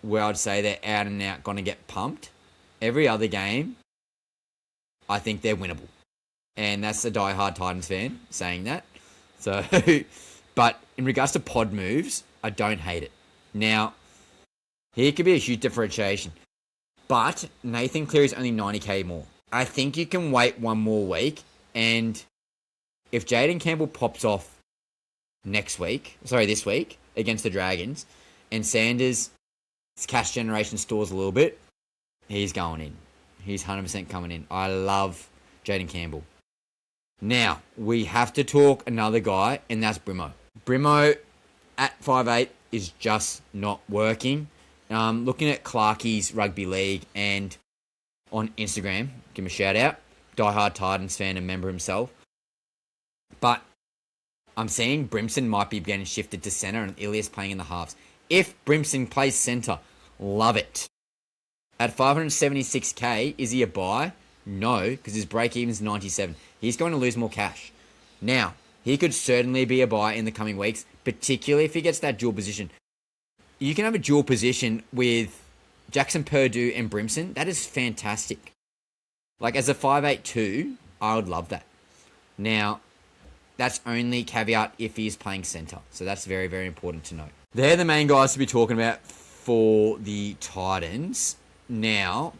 S1: where I'd say they're out and out going to get pumped. Every other game, I think they're winnable. And that's a diehard Titans fan saying that. So, but in regards to pod moves, I don't hate it. Now, here could be a huge differentiation. But Nathan Cleary's only 90k more. I think you can wait one more week. And if Jaden Campbell pops off this week, against the Dragons, and Sanders' cash generation stores a little bit, he's going in. He's 100% coming in. I love Jaden Campbell. Now, we have to talk another guy, and that's Brimo. Brimo at 5'8" is just not working. Looking at Clarkie's Rugby League and on Instagram, give him a shout out. Diehard Titans fan and member himself. But I'm seeing Brimson might be getting shifted to centre and Ilias playing in the halves. If Brimson plays centre, love it. At 576k, is he a buy? No, because his break-even's 97. He's going to lose more cash. Now, he could certainly be a buy in the coming weeks, particularly if he gets that dual position. You can have a dual position with Jackson Purdue and Brimson. That is fantastic. Like, as a 5'8" I would love that. Now, that's only caveat if he's playing centre. So that's very, very important to note. They're the main guys to be talking about for the Titans. Now,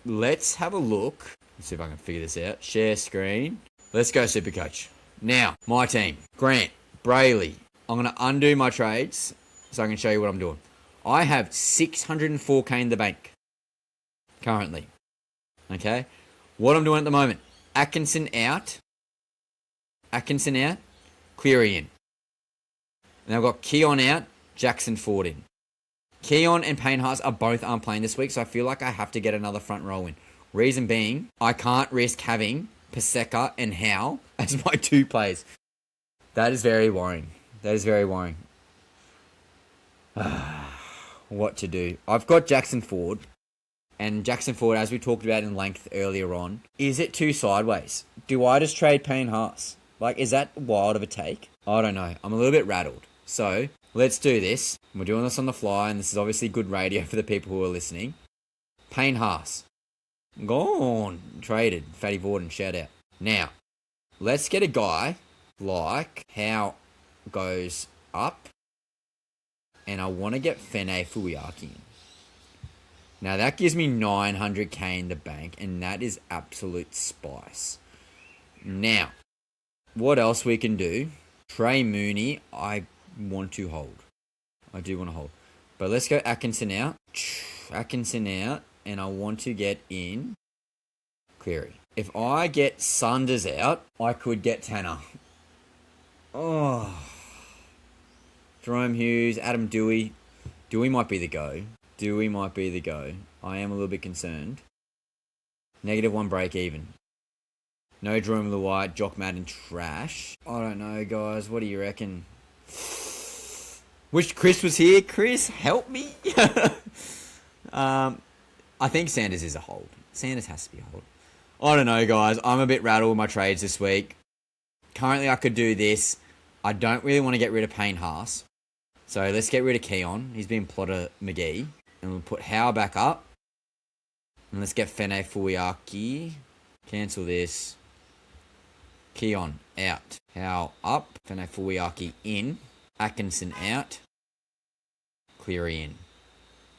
S1: let's have a look. Let's see if I can figure this out. Share screen. Let's go Supercoach. Now, my team. Grant, Brayley. I'm going to undo my trades so I can show you what I'm doing. I have 604k in the bank currently. Okay? What I'm doing at the moment. Atkinson out. Cleary in. And I've got Keon out. Jackson Ford in. Keon and Payne Haas are both playing this week, so I feel like I have to get another front row in. Reason being, I can't risk having Paseka and Howe as my two players. That is very worrying. What to do? I've got Jackson Ford. And Jackson Ford, as we talked about in length earlier on, is it too sideways? Do I just trade Payne Haas? Like, is that wild of a take? I don't know. I'm a little bit rattled. So, let's do this. We're doing this on the fly, and this is obviously good radio for the people who are listening. Payne Haas. Gone. Traded. Fatty Vorden, shout out. Now, let's get a guy like Howe goes up, and I want to get Fene Fuiaki in. Now, that gives me 900k in the bank, and that is absolute spice. Now, what else we can do? Trey Mooney, I want to hold. I do want to hold. But let's go Atkinson out. And I want to get in Cleary. If I get Sanders out, I could get Tanner. Oh. Jerome Hughes, Adam Dewey. Dewey might be the go. I am a little bit concerned. -1 break even. No Jerome Luai, Jock Madden trash. I don't know, guys. What do you reckon? Wish Chris was here. Chris, help me. I think Sanders is a hold. Sanders has to be a hold. I don't know, guys. I'm a bit rattled with my trades this week. Currently, I could do this. I don't really want to get rid of Payne Haas. So let's get rid of Keon. He's been Plotter McGee. And we'll put Howe back up. And let's get Fene Fuiaki. Cancel this. Keon out. Howe up. Fene Fuiaki in. Atkinson out. Cleary in.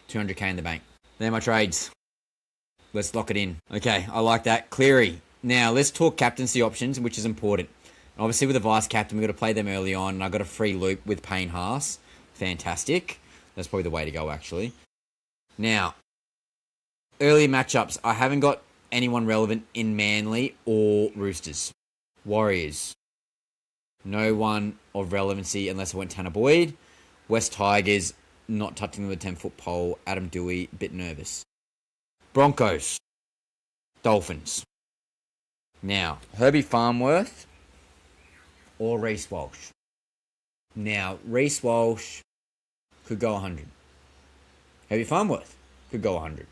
S1: 200k in the bank. They're my trades. Let's lock it in. Okay, I like that. Cleary. Now, let's talk captaincy options, which is important. Obviously, with a vice captain, we've got to play them early on, and I got a free loop with Payne Haas. Fantastic. That's probably the way to go, actually. Now, early matchups. I haven't got anyone relevant in Manly or Roosters. Warriors. No one of relevancy unless I went Tanner Boyd. West Tigers, not touching the 10-foot pole. Adam Dewey, bit nervous. Broncos. Dolphins. Now, Herbie Farnworth or Reece Walsh. Now, Reece Walsh could go 100. Herbie Farnworth could go 100.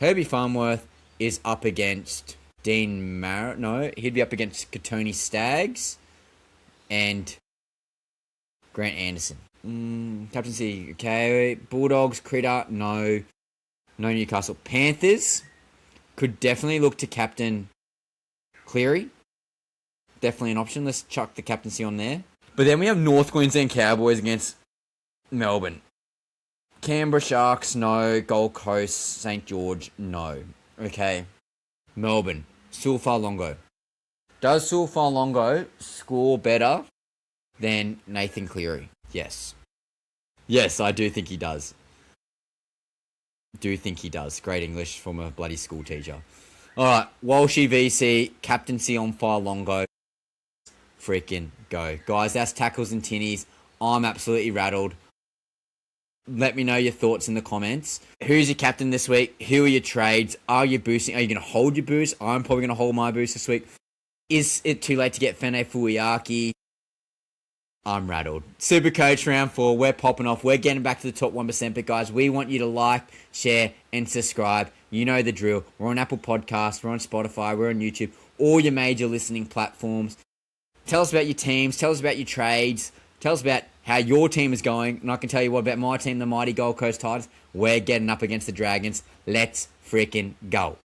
S1: Herbie Farnworth is up against Dean Marrett. No, he'd be up against Katoni Staggs and Grant Anderson. Captaincy, okay. Bulldogs, Critter, no. No Newcastle. Panthers could definitely look to captain Cleary. Definitely an option. Let's chuck the captaincy on there. But then we have North Queensland Cowboys against Melbourne. Canberra Sharks, no. Gold Coast, St. George, no. Okay. Melbourne, Sulfalongo. Does Sulfalongo score better than Nathan Cleary? Yes. Yes, I do think he does. Great English from a bloody school teacher. Alright, Walshy VC, captaincy on Falongo. Freaking go. Guys, that's tackles and tinnies. I'm absolutely rattled. Let me know your thoughts in the comments. Who's your captain this week? Who are your trades? Are you boosting? Are you going to hold your boost? I'm probably going to hold my boost this week. Is it too late to get Fene Fuiaki? I'm rattled. Supercoach round 4. We're popping off. We're getting back to the top 1%. But guys, we want you to like, share, and subscribe. You know the drill. We're on Apple Podcasts. We're on Spotify. We're on YouTube. All your major listening platforms. Tell us about your teams. Tell us about your trades. Tell us about how your team is going. And I can tell you what about my team, the mighty Gold Coast Titans. We're getting up against the Dragons. Let's freaking go.